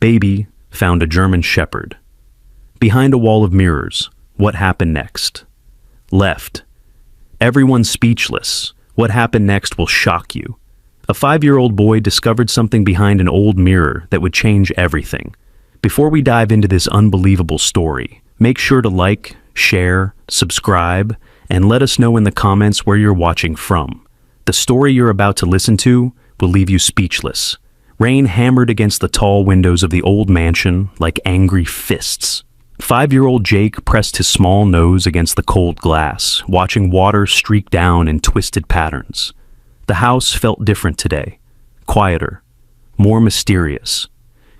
Baby found a German Shepherd. Behind a wall of mirrors, what happened next? Left. Everyone's speechless. What happened next will shock you. A 5-year-old boy discovered something behind an old mirror that would change everything. Before we dive into this unbelievable story, make sure to like, share, subscribe, and let us know in the comments where you're watching from. The story you're about to listen to will leave you speechless. Rain hammered against the tall windows of the old mansion like angry fists. 5-year-old Jake pressed his small nose against the cold glass, watching water streak down in twisted patterns. The house felt different today. Quieter. More mysterious.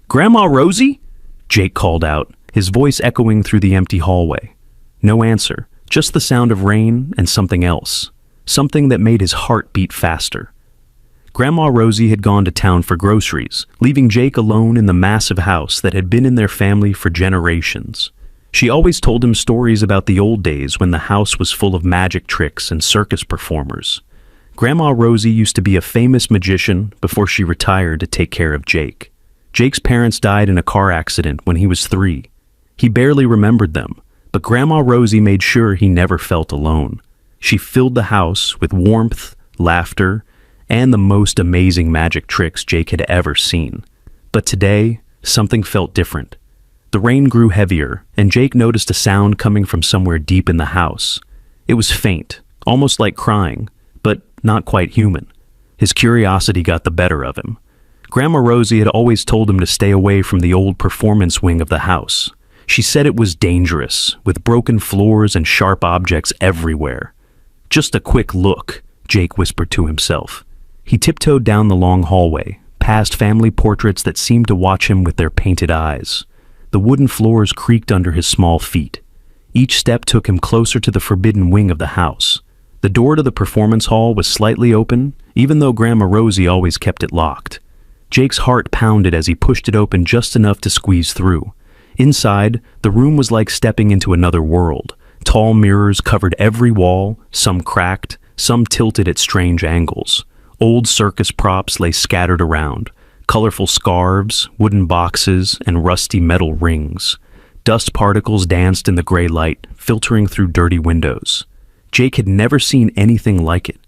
"Grandma Rosie?" Jake called out, his voice echoing through the empty hallway. No answer, just the sound of rain and something else. Something that made his heart beat faster. Grandma Rosie had gone to town for groceries, leaving Jake alone in the massive house that had been in their family for generations. She always told him stories about the old days when the house was full of magic tricks and circus performers. Grandma Rosie used to be a famous magician before she retired to take care of Jake. Jake's parents died in a car accident when he was 3. He barely remembered them, but Grandma Rosie made sure he never felt alone. She filled the house with warmth, laughter, and the most amazing magic tricks Jake had ever seen. But today, something felt different. The rain grew heavier, and Jake noticed a sound coming from somewhere deep in the house. It was faint, almost like crying, but not quite human. His curiosity got the better of him. Grandma Rosie had always told him to stay away from the old performance wing of the house. She said it was dangerous, with broken floors and sharp objects everywhere. "Just a quick look," Jake whispered to himself. He tiptoed down the long hallway, past family portraits that seemed to watch him with their painted eyes. The wooden floors creaked under his small feet. Each step took him closer to the forbidden wing of the house. The door to the performance hall was slightly open, even though Grandma Rosie always kept it locked. Jake's heart pounded as he pushed it open just enough to squeeze through. Inside, the room was like stepping into another world. Tall mirrors covered every wall, some cracked, some tilted at strange angles. Old circus props lay scattered around. Colorful scarves, wooden boxes, and rusty metal rings. Dust particles danced in the gray light, filtering through dirty windows. Jake had never seen anything like it.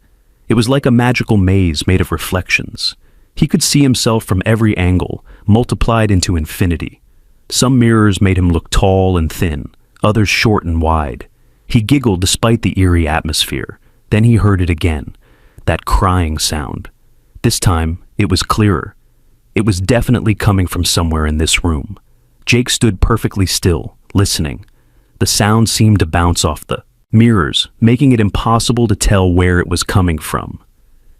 It was like a magical maze made of reflections. He could see himself from every angle, multiplied into infinity. Some mirrors made him look tall and thin, others short and wide. He giggled despite the eerie atmosphere. Then he heard it again. That crying sound. This time, it was clearer. It was definitely coming from somewhere in this room. Jake stood perfectly still, listening. The sound seemed to bounce off the mirrors, making it impossible to tell where it was coming from.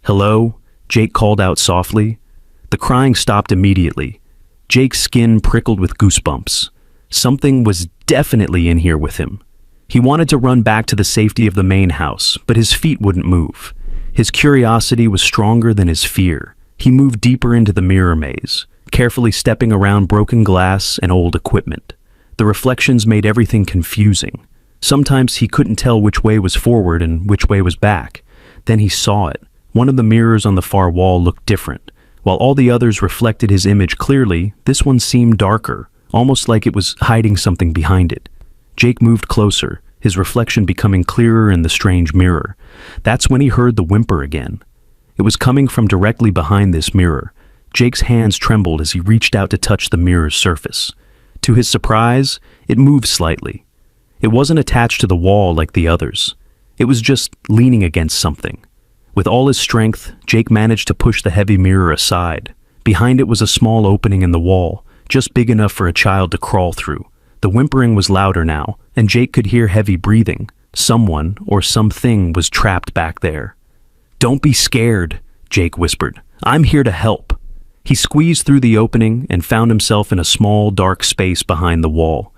"Hello?" Jake called out softly. The crying stopped immediately. Jake's skin prickled with goosebumps. Something was definitely in here with him. He wanted to run back to the safety of the main house, but his feet wouldn't move. His curiosity was stronger than his fear. He moved deeper into the mirror maze, carefully stepping around broken glass and old equipment. The reflections made everything confusing. Sometimes he couldn't tell which way was forward and which way was back. Then he saw it. One of the mirrors on the far wall looked different. While all the others reflected his image clearly, this one seemed darker, almost like it was hiding something behind it. Jake moved closer, his reflection becoming clearer in the strange mirror. That's when he heard the whimper again. It was coming from directly behind this mirror. Jake's hands trembled as he reached out to touch the mirror's surface. To his surprise, it moved slightly. It wasn't attached to the wall like the others. It was just leaning against something. With all his strength, Jake managed to push the heavy mirror aside. Behind it was a small opening in the wall, just big enough for a child to crawl through. The whimpering was louder now, and Jake could hear heavy breathing. Someone or something was trapped back there. "Don't be scared," Jake whispered. "I'm here to help." He squeezed through the opening and found himself in a small, dark space behind the wall.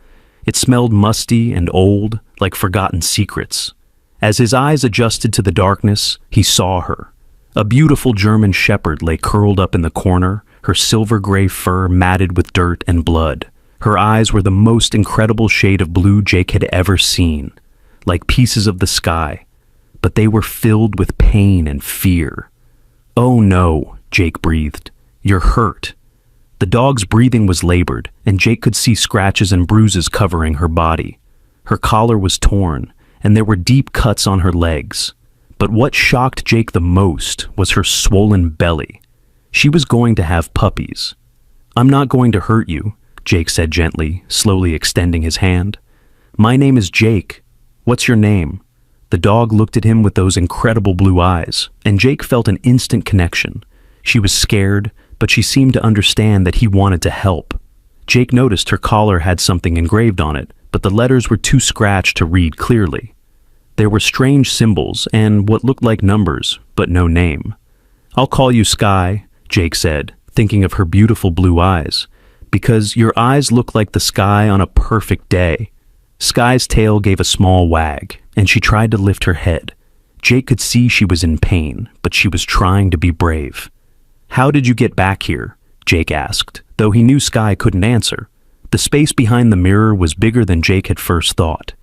It smelled musty and old, like forgotten secrets. As his eyes adjusted to the darkness, he saw her. A beautiful German Shepherd lay curled up in the corner, her silver-gray fur matted with dirt and blood. Her eyes were the most incredible shade of blue Jake had ever seen, like pieces of the sky, but they were filled with pain and fear. "Oh no," Jake breathed. "You're hurt." The The dog's breathing was labored, and Jake could see scratches and bruises covering her body. Her collar was torn, and there were deep cuts on her legs. But what shocked Jake the most was her swollen belly. She was going to have puppies. "I'm not going to hurt you," Jake said gently, slowly extending his hand. "My name is Jake. What's your name?" The dog looked at him with those incredible blue eyes, and Jake felt an instant connection. She was scared, but she seemed to understand that he wanted to help. Jake noticed her collar had something engraved on it, but the letters were too scratched to read clearly. There were strange symbols and what looked like numbers, but no name. "I'll call you Sky," Jake said, thinking of her beautiful blue eyes, "because your eyes look like the sky on a perfect day." Sky's tail gave a small wag, and she tried to lift her head. Jake could see she was in pain, but she was trying to be brave. "How did you get back here?" Jake asked, though he knew Sky couldn't answer. The space behind the mirror was bigger than Jake had first thought.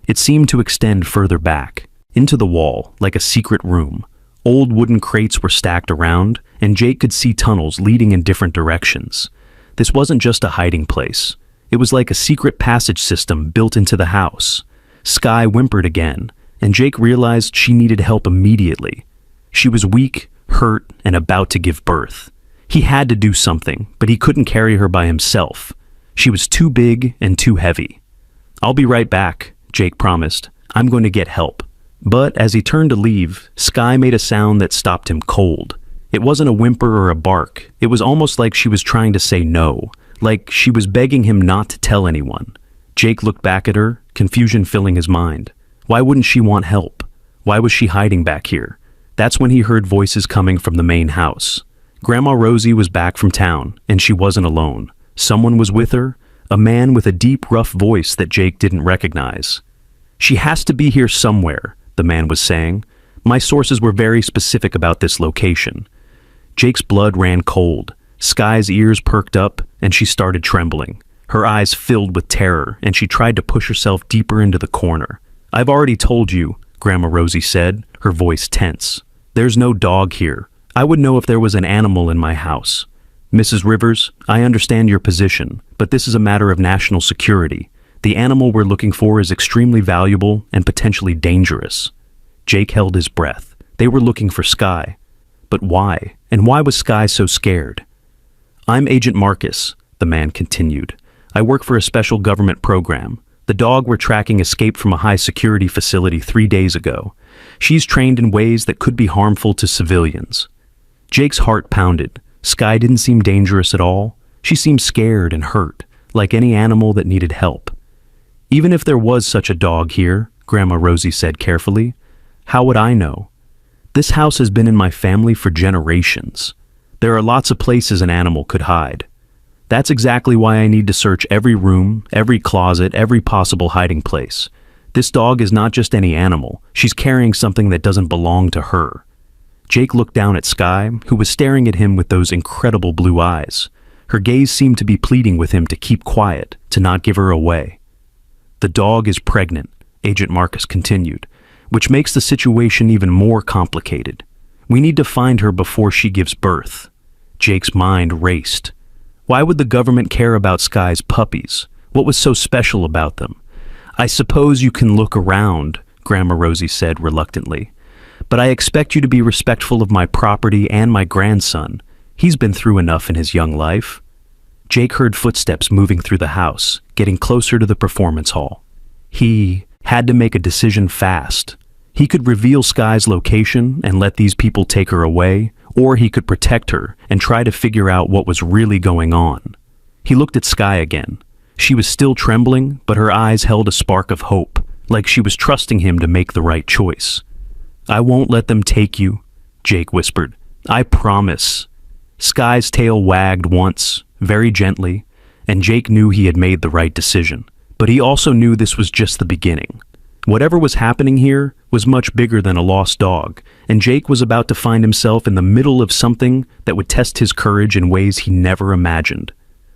It seemed to extend further back, into the wall, like a secret room. Old wooden crates were stacked around, and Jake could see tunnels leading in different directions. This wasn't just a hiding place. It was like a secret passage system built into the house. Sky whimpered again, and Jake realized she needed help immediately. She was weak, hurt, and about to give birth. He had to do something, but he couldn't carry her by himself. She was too big and too heavy. "I'll be right back," Jake promised. "I'm going to get help." But as he turned to leave, Sky made a sound that stopped him cold. It wasn't a whimper or a bark. It was almost like she was trying to say no, like she was begging him not to tell anyone. Jake looked back at her, confusion filling his mind. Why wouldn't she want help? Why was she hiding back here? That's when he heard voices coming from the main house. Grandma Rosie was back from town, and she wasn't alone. Someone was with her, a man with a deep, rough voice that Jake didn't recognize. "She has to be here somewhere," the man was saying. "My sources were very specific about this location." Jake's blood ran cold. Sky's ears perked up, and she started trembling. Her eyes filled with terror, and she tried to push herself deeper into the corner. "I've already told you," Grandma Rosie said, her voice tense. "There's no dog here. I would know if there was an animal in my house. Mrs. Rivers, I understand your position, but this is a matter of national security. The animal we're looking for is extremely valuable and potentially dangerous." Jake held his breath. They were looking for Sky. But why? And why was Sky so scared? "I'm Agent Marcus," the man continued. "I work for a special government program. The dog we're tracking escaped from a high-security facility 3 days ago. She's trained in ways that could be harmful to civilians." Jake's heart pounded. Sky didn't seem dangerous at all. She seemed scared and hurt, like any animal that needed help. "Even if there was such a dog here," Grandma Rosie said carefully, "how would I know? This house has been in my family for generations. There are lots of places an animal could hide. That's exactly why I need to search every room, every closet, every possible hiding place. This dog is not just any animal. She's carrying something that doesn't belong to her." Jake looked down at Sky, who was staring at him with those incredible blue eyes. Her gaze seemed to be pleading with him to keep quiet, to not give her away. "The dog is pregnant," Agent Marcus continued, "which makes the situation even more complicated. We need to find her before she gives birth." Jake's mind raced. Why would the government care about Sky's puppies? What was so special about them? "I suppose you can look around," Grandma Rosie said reluctantly. "But I expect you to be respectful of my property and my grandson. He's been through enough in his young life." Jake heard footsteps moving through the house, getting closer to the performance hall. He had to make a decision fast. He could reveal Sky's location and let these people take her away, or he could protect her and try to figure out what was really going on. He looked at Sky again. She was still trembling, but her eyes held a spark of hope, like she was trusting him to make the right choice. "I won't let them take you," Jake whispered. "I promise." Sky's tail wagged once, very gently, and Jake knew he had made the right decision. But he also knew this was just the beginning. Whatever was happening here was much bigger than a lost dog, and Jake was about to find himself in the middle of something that would test his courage in ways he never imagined.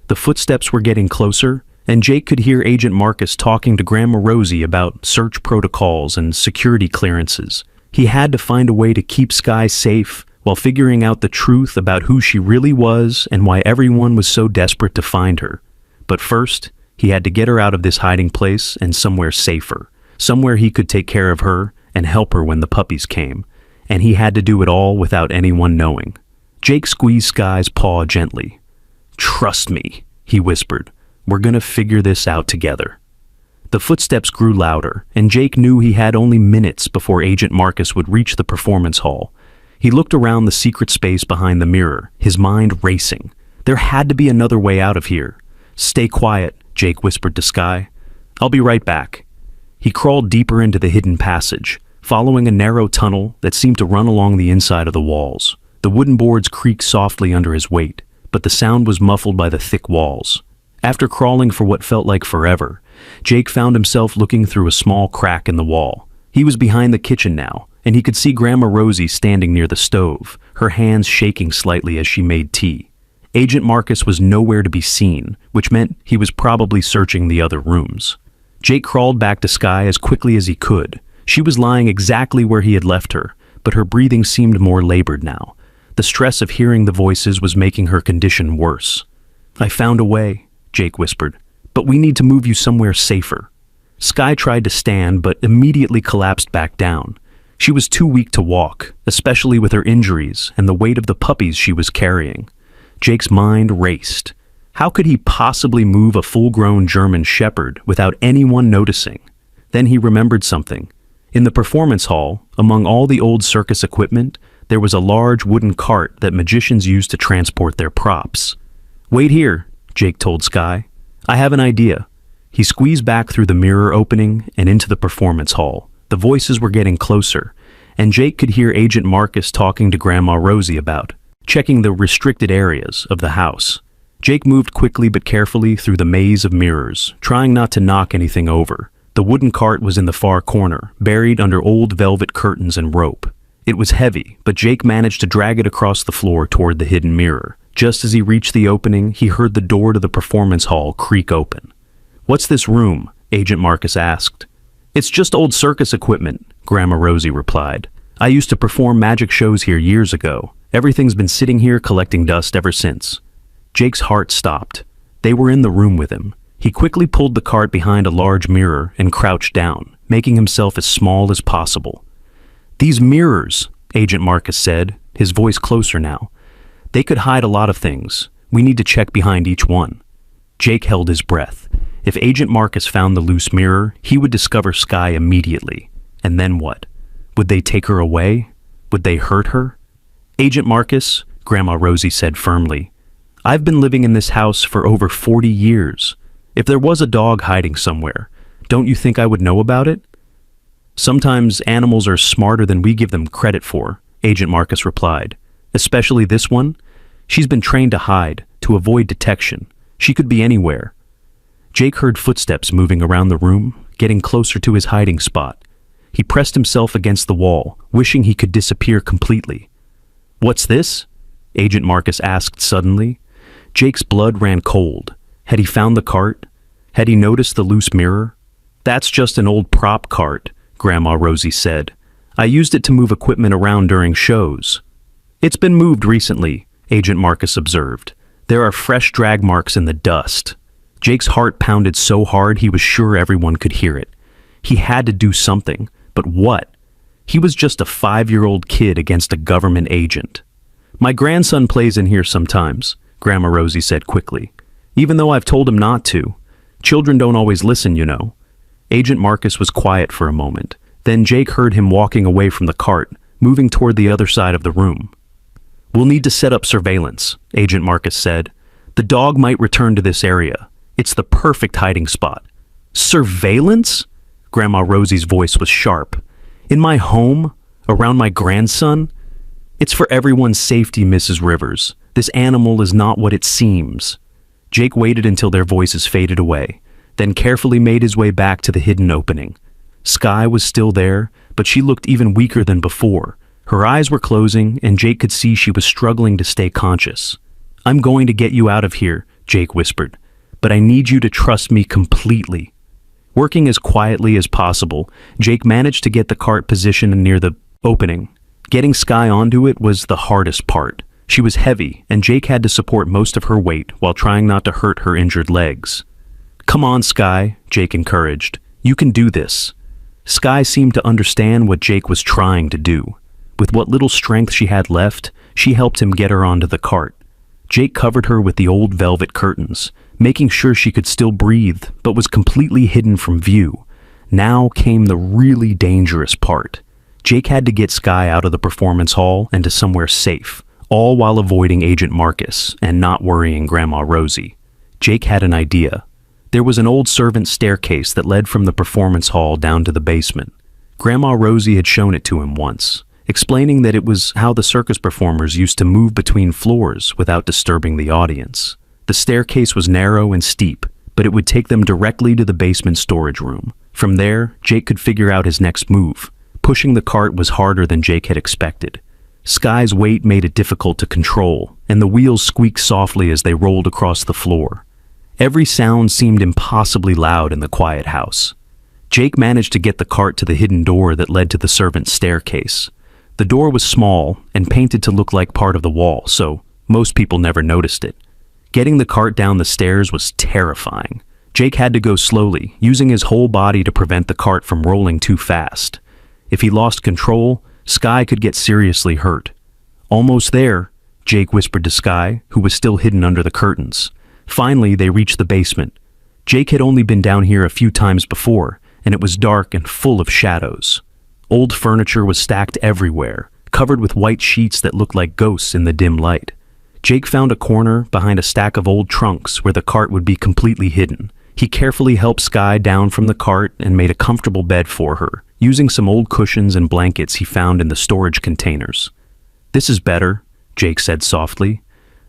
The footsteps were getting closer, and Jake could hear Agent Marcus talking to Grandma Rosie about search protocols and security clearances. He had to find a way to keep Sky safe while figuring out the truth about who she really was and why everyone was so desperate to find her. But first, he had to get her out of this hiding place and somewhere safer, somewhere he could take care of her and help her when the puppies came. And he had to do it all without anyone knowing. Jake squeezed Sky's paw gently. "Trust me," he whispered. "We're gonna figure this out together." The footsteps grew louder, and Jake knew he had only minutes before Agent Marcus would reach the performance hall. He looked around the secret space behind the mirror, his mind racing. There had to be another way out of here. "Stay quiet," Jake whispered to Sky. "I'll be right back." He crawled deeper into the hidden passage, following a narrow tunnel that seemed to run along the inside of the walls. The wooden boards creaked softly under his weight, but the sound was muffled by the thick walls. After crawling for what felt like forever, Jake found himself looking through a small crack in the wall. He was behind the kitchen now, and he could see Grandma Rosie standing near the stove, her hands shaking slightly as she made tea. Agent Marcus was nowhere to be seen, which meant he was probably searching the other rooms. Jake crawled back to Sky as quickly as he could. She was lying exactly where he had left her, but her breathing seemed more labored now. The stress of hearing the voices was making her condition worse. "I found a way," Jake whispered, "but we need to move you somewhere safer." Sky tried to stand, but immediately collapsed back down. She was too weak to walk, especially with her injuries and the weight of the puppies she was carrying. Jake's mind raced. How could he possibly move a full-grown German Shepherd without anyone noticing? Then he remembered something. In the performance hall, among all the old circus equipment, there was a large wooden cart that magicians used to transport their props. "Wait here," Jake told Sky. "I have an idea." He squeezed back through the mirror opening and into the performance hall. The voices were getting closer, and Jake could hear Agent Marcus talking to Grandma Rosie about checking the restricted areas of the house. Jake moved quickly but carefully through the maze of mirrors, trying not to knock anything over. The wooden cart was in the far corner, buried under old velvet curtains and rope. It was heavy, but Jake managed to drag it across the floor toward the hidden mirror. Just as he reached the opening, he heard the door to the performance hall creak open. "What's this room?" Agent Marcus asked. "It's just old circus equipment," Grandma Rosie replied. "I used to perform magic shows here years ago. Everything's been sitting here collecting dust ever since." Jake's heart stopped. They were in the room with him. He quickly pulled the cart behind a large mirror and crouched down, making himself as small as possible. "These mirrors," Agent Marcus said, his voice closer now. "They could hide a lot of things. We need to check behind each one." Jake held his breath. If Agent Marcus found the loose mirror, he would discover Sky immediately. And then what? Would they take her away? Would they hurt her? "Agent Marcus," Grandma Rosie said firmly, "I've been living in this house for over 40 years. If there was a dog hiding somewhere, don't you think I would know about it?" "Sometimes animals are smarter than we give them credit for," Agent Marcus replied. "Especially this one. She's been trained to hide, to avoid detection. She could be anywhere." Jake heard footsteps moving around the room, getting closer to his hiding spot. He pressed himself against the wall, wishing he could disappear completely. "What's this?" Agent Marcus asked suddenly. Jake's blood ran cold. Had he found the cart? Had he noticed the loose mirror? "That's just an old prop cart," Grandma Rosie said. "I used it to move equipment around during shows." "It's been moved recently," Agent Marcus observed. "There are fresh drag marks in the dust." Jake's heart pounded so hard he was sure everyone could hear it. He had to do something, but what? He was just a 5-year-old kid against a government agent. "My grandson plays in here sometimes," Grandma Rosie said quickly. "Even though I've told him not to. Children don't always listen, you know." Agent Marcus was quiet for a moment. Then Jake heard him walking away from the cart, moving toward the other side of the room. "We'll need to set up surveillance," Agent Marcus said. "The dog might return to this area. It's the perfect hiding spot." "Surveillance?" Grandma Rosie's voice was sharp. "In my home? Around my grandson? It's for everyone's safety, Mrs. Rivers. This animal is not what it seems." Jake waited until their voices faded away, then carefully made his way back to the hidden opening. Sky was still there, but she looked even weaker than before. Her eyes were closing, and Jake could see she was struggling to stay conscious. "I'm going to get you out of here," Jake whispered, "but I need you to trust me completely." Working as quietly as possible, Jake managed to get the cart positioned near the opening. Getting Skye onto it was the hardest part. She was heavy, and Jake had to support most of her weight while trying not to hurt her injured legs. "Come on, Skye," Jake encouraged. "You can do this." Skye seemed to understand what Jake was trying to do. With what little strength she had left, she helped him get her onto the cart. Jake covered her with the old velvet curtains, making sure she could still breathe, but was completely hidden from view. Now came the really dangerous part. Jake had to get Skye out of the performance hall and to somewhere safe, all while avoiding Agent Marcus and not worrying Grandma Rosie. Jake had an idea. There was an old servant staircase that led from the performance hall down to the basement. Grandma Rosie had shown it to him once, explaining that it was how the circus performers used to move between floors without disturbing the audience. The staircase was narrow and steep, but it would take them directly to the basement storage room. From there, Jake could figure out his next move. Pushing the cart was harder than Jake had expected. Skye's weight made it difficult to control, and the wheels squeaked softly as they rolled across the floor. Every sound seemed impossibly loud in the quiet house. Jake managed to get the cart to the hidden door that led to the servant's staircase. The door was small and painted to look like part of the wall, so most people never noticed it. Getting the cart down the stairs was terrifying. Jake had to go slowly, using his whole body to prevent the cart from rolling too fast. If he lost control, Skye could get seriously hurt. "Almost there," Jake whispered to Skye, who was still hidden under the curtains. Finally, they reached the basement. Jake had only been down here a few times before, and it was dark and full of shadows. Old furniture was stacked everywhere, covered with white sheets that looked like ghosts in the dim light. Jake found a corner behind a stack of old trunks where the cart would be completely hidden. He carefully helped Skye down from the cart and made a comfortable bed for her, using some old cushions and blankets he found in the storage containers. "This is better," Jake said softly.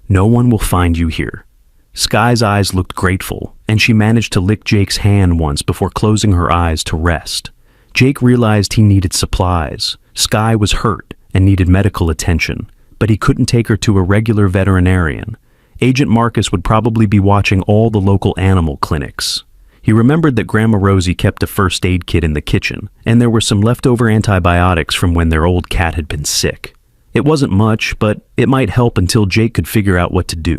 "No one will find you here." Skye's eyes looked grateful, and she managed to lick Jake's hand once before closing her eyes to rest. Jake realized he needed supplies. Skye was hurt and needed medical attention, but he couldn't take her to a regular veterinarian. Agent Marcus would probably be watching all the local animal clinics. He remembered that Grandma Rosie kept a first aid kit in the kitchen, and there were some leftover antibiotics from when their old cat had been sick. It wasn't much, but it might help until Jake could figure out what to do.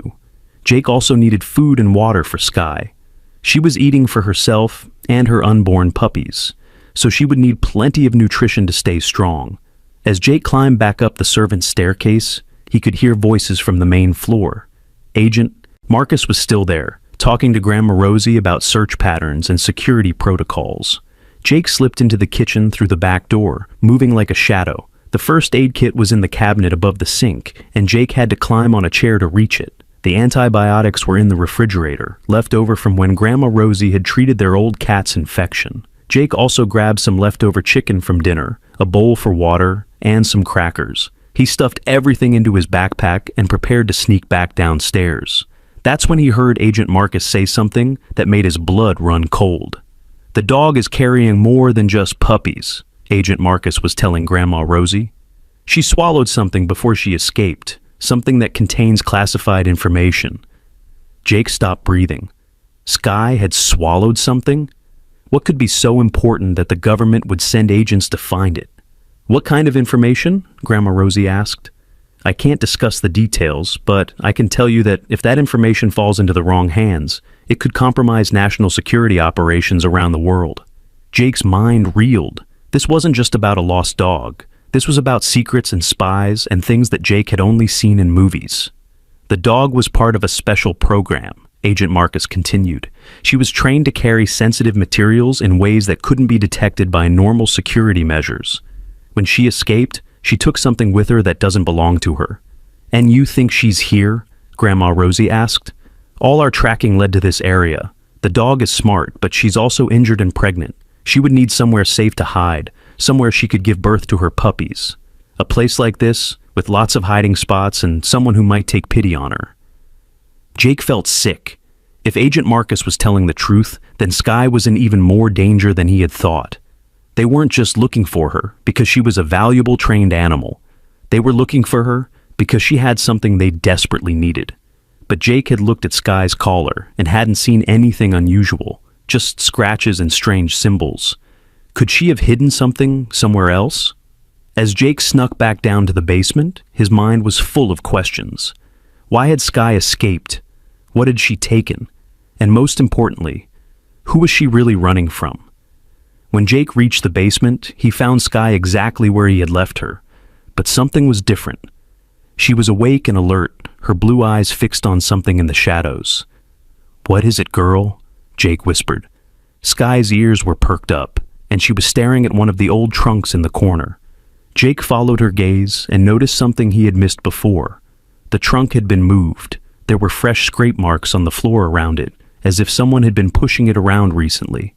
Jake also needed food and water for Skye. She was eating for herself and her unborn puppies, so she would need plenty of nutrition to stay strong. As Jake climbed back up the servant's staircase, he could hear voices from the main floor. Agent Marcus was still there, talking to Grandma Rosie about search patterns and security protocols. Jake slipped into the kitchen through the back door, moving like a shadow. The first aid kit was in the cabinet above the sink, and Jake had to climb on a chair to reach it. The antibiotics were in the refrigerator, left over from when Grandma Rosie had treated their old cat's infection. Jake also grabbed some leftover chicken from dinner, a bowl for water, and some crackers. He stuffed everything into his backpack and prepared to sneak back downstairs. That's when he heard Agent Marcus say something that made his blood run cold. "The dog is carrying more than just puppies," Agent Marcus was telling Grandma Rosie. "She swallowed something before she escaped, something that contains classified information." Jake stopped breathing. Skye had swallowed something? What could be so important that the government would send agents to find it? "What kind of information?" Grandma Rosie asked. "I can't discuss the details, but I can tell you that if that information falls into the wrong hands, it could compromise national security operations around the world." Jake's mind reeled. This wasn't just about a lost dog. This was about secrets and spies and things that Jake had only seen in movies. "The dog was part of a special program," Agent Marcus continued. "She was trained to carry sensitive materials in ways that couldn't be detected by normal security measures. When she escaped, she took something with her that doesn't belong to her." "And you think she's here?" Grandma Rosie asked. "All our tracking led to this area. The dog is smart, but she's also injured and pregnant. She would need somewhere safe to hide, somewhere she could give birth to her puppies. A place like this, with lots of hiding spots and someone who might take pity on her." Jake felt sick. If Agent Marcus was telling the truth, then Skye was in even more danger than he had thought. They weren't just looking for her because she was a valuable trained animal. They were looking for her because she had something they desperately needed. But Jake had looked at Skye's collar and hadn't seen anything unusual, just scratches and strange symbols. Could she have hidden something somewhere else? As Jake snuck back down to the basement, his mind was full of questions. Why had Skye escaped? What had she taken? And most importantly, who was she really running from? When Jake reached the basement, he found Skye exactly where he had left her, but something was different. She was awake and alert, her blue eyes fixed on something in the shadows. "What is it, girl?" Jake whispered. Skye's ears were perked up, and she was staring at one of the old trunks in the corner. Jake followed her gaze and noticed something he had missed before. The trunk had been moved. There were fresh scrape marks on the floor around it, as if someone had been pushing it around recently.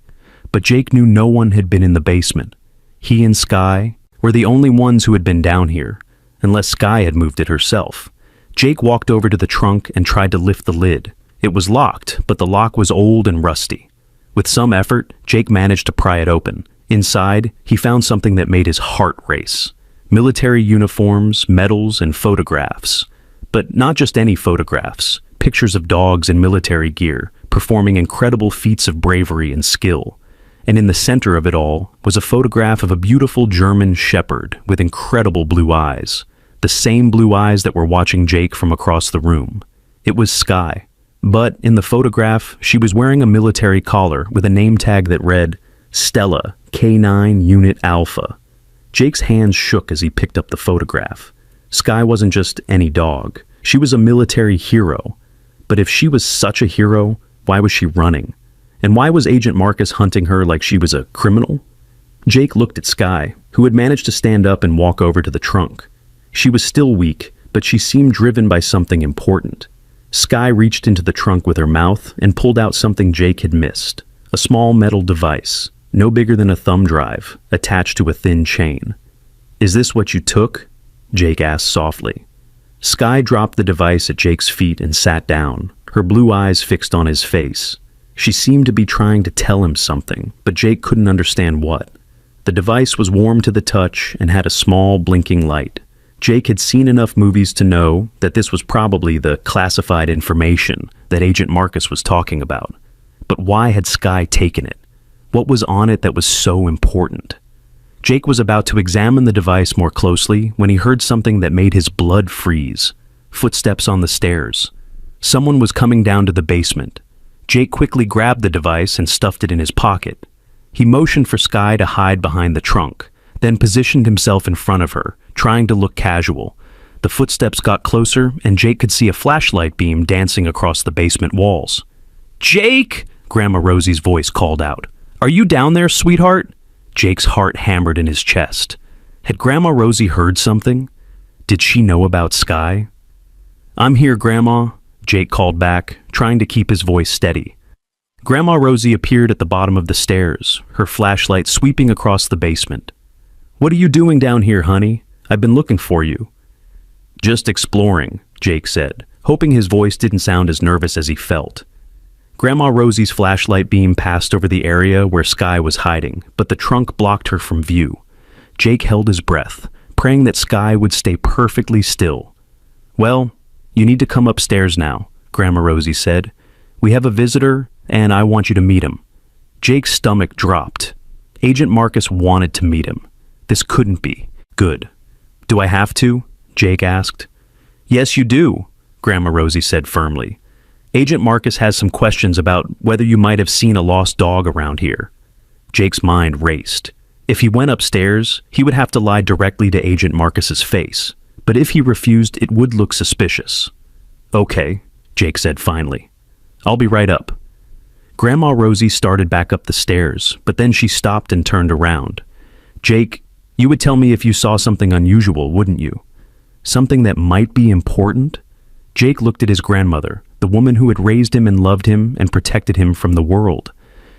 But Jake knew no one had been in the basement. He and Skye were the only ones who had been down here, unless Skye had moved it herself. Jake walked over to the trunk and tried to lift the lid. It was locked, but the lock was old and rusty. With some effort, Jake managed to pry it open. Inside, he found something that made his heart race. Military uniforms, medals, and photographs. But not just any photographs. Pictures of dogs in military gear, performing incredible feats of bravery and skill. And in the center of it all was a photograph of a beautiful German shepherd with incredible blue eyes. The same blue eyes that were watching Jake from across the room. It was Skye. But in the photograph, she was wearing a military collar with a name tag that read, Stella, K9 Unit Alpha. Jake's hands shook as he picked up the photograph. Skye wasn't just any dog. She was a military hero. But if she was such a hero, why was she running? And why was Agent Marcus hunting her like she was a criminal? Jake looked at Skye, who had managed to stand up and walk over to the trunk. She was still weak, but she seemed driven by something important. Skye reached into the trunk with her mouth and pulled out something Jake had missed. A small metal device, no bigger than a thumb drive, attached to a thin chain. "Is this what you took?" Jake asked softly. Skye dropped the device at Jake's feet and sat down, her blue eyes fixed on his face. She seemed to be trying to tell him something, but Jake couldn't understand what. The device was warm to the touch and had a small, blinking light. Jake had seen enough movies to know that this was probably the classified information that Agent Marcus was talking about. But why had Skye taken it? What was on it that was so important? Jake was about to examine the device more closely when he heard something that made his blood freeze. Footsteps on the stairs. Someone was coming down to the basement. Jake quickly grabbed the device and stuffed it in his pocket. He motioned for Skye to hide behind the trunk, then positioned himself in front of her, trying to look casual. The footsteps got closer, and Jake could see a flashlight beam dancing across the basement walls. "Jake!" Grandma Rosie's voice called out. "Are you down there, sweetheart?" Jake's heart hammered in his chest. Had Grandma Rosie heard something? Did she know about Skye? "I'm here, Grandma," Jake called back, trying to keep his voice steady. Grandma Rosie appeared at the bottom of the stairs, her flashlight sweeping across the basement. "What are you doing down here, honey? I've been looking for you." "Just exploring," Jake said, hoping his voice didn't sound as nervous as he felt. Grandma Rosie's flashlight beam passed over the area where Skye was hiding, but the trunk blocked her from view. Jake held his breath, praying that Skye would stay perfectly still. "Well, you need to come upstairs now," Grandma Rosie said. "We have a visitor, and I want you to meet him." Jake's stomach dropped. Agent Marcus wanted to meet him. This couldn't be good. "Do I have to?" Jake asked. "Yes, you do," Grandma Rosie said firmly. "Agent Marcus has some questions about whether you might have seen a lost dog around here." Jake's mind raced. If he went upstairs, he would have to lie directly to Agent Marcus's face. But if he refused, it would look suspicious. "Okay," Jake said finally. "I'll be right up." Grandma Rosie started back up the stairs, but then she stopped and turned around. "Jake, you would tell me if you saw something unusual, wouldn't you? Something that might be important?" Jake looked at his grandmother, the woman who had raised him and loved him and protected him from the world.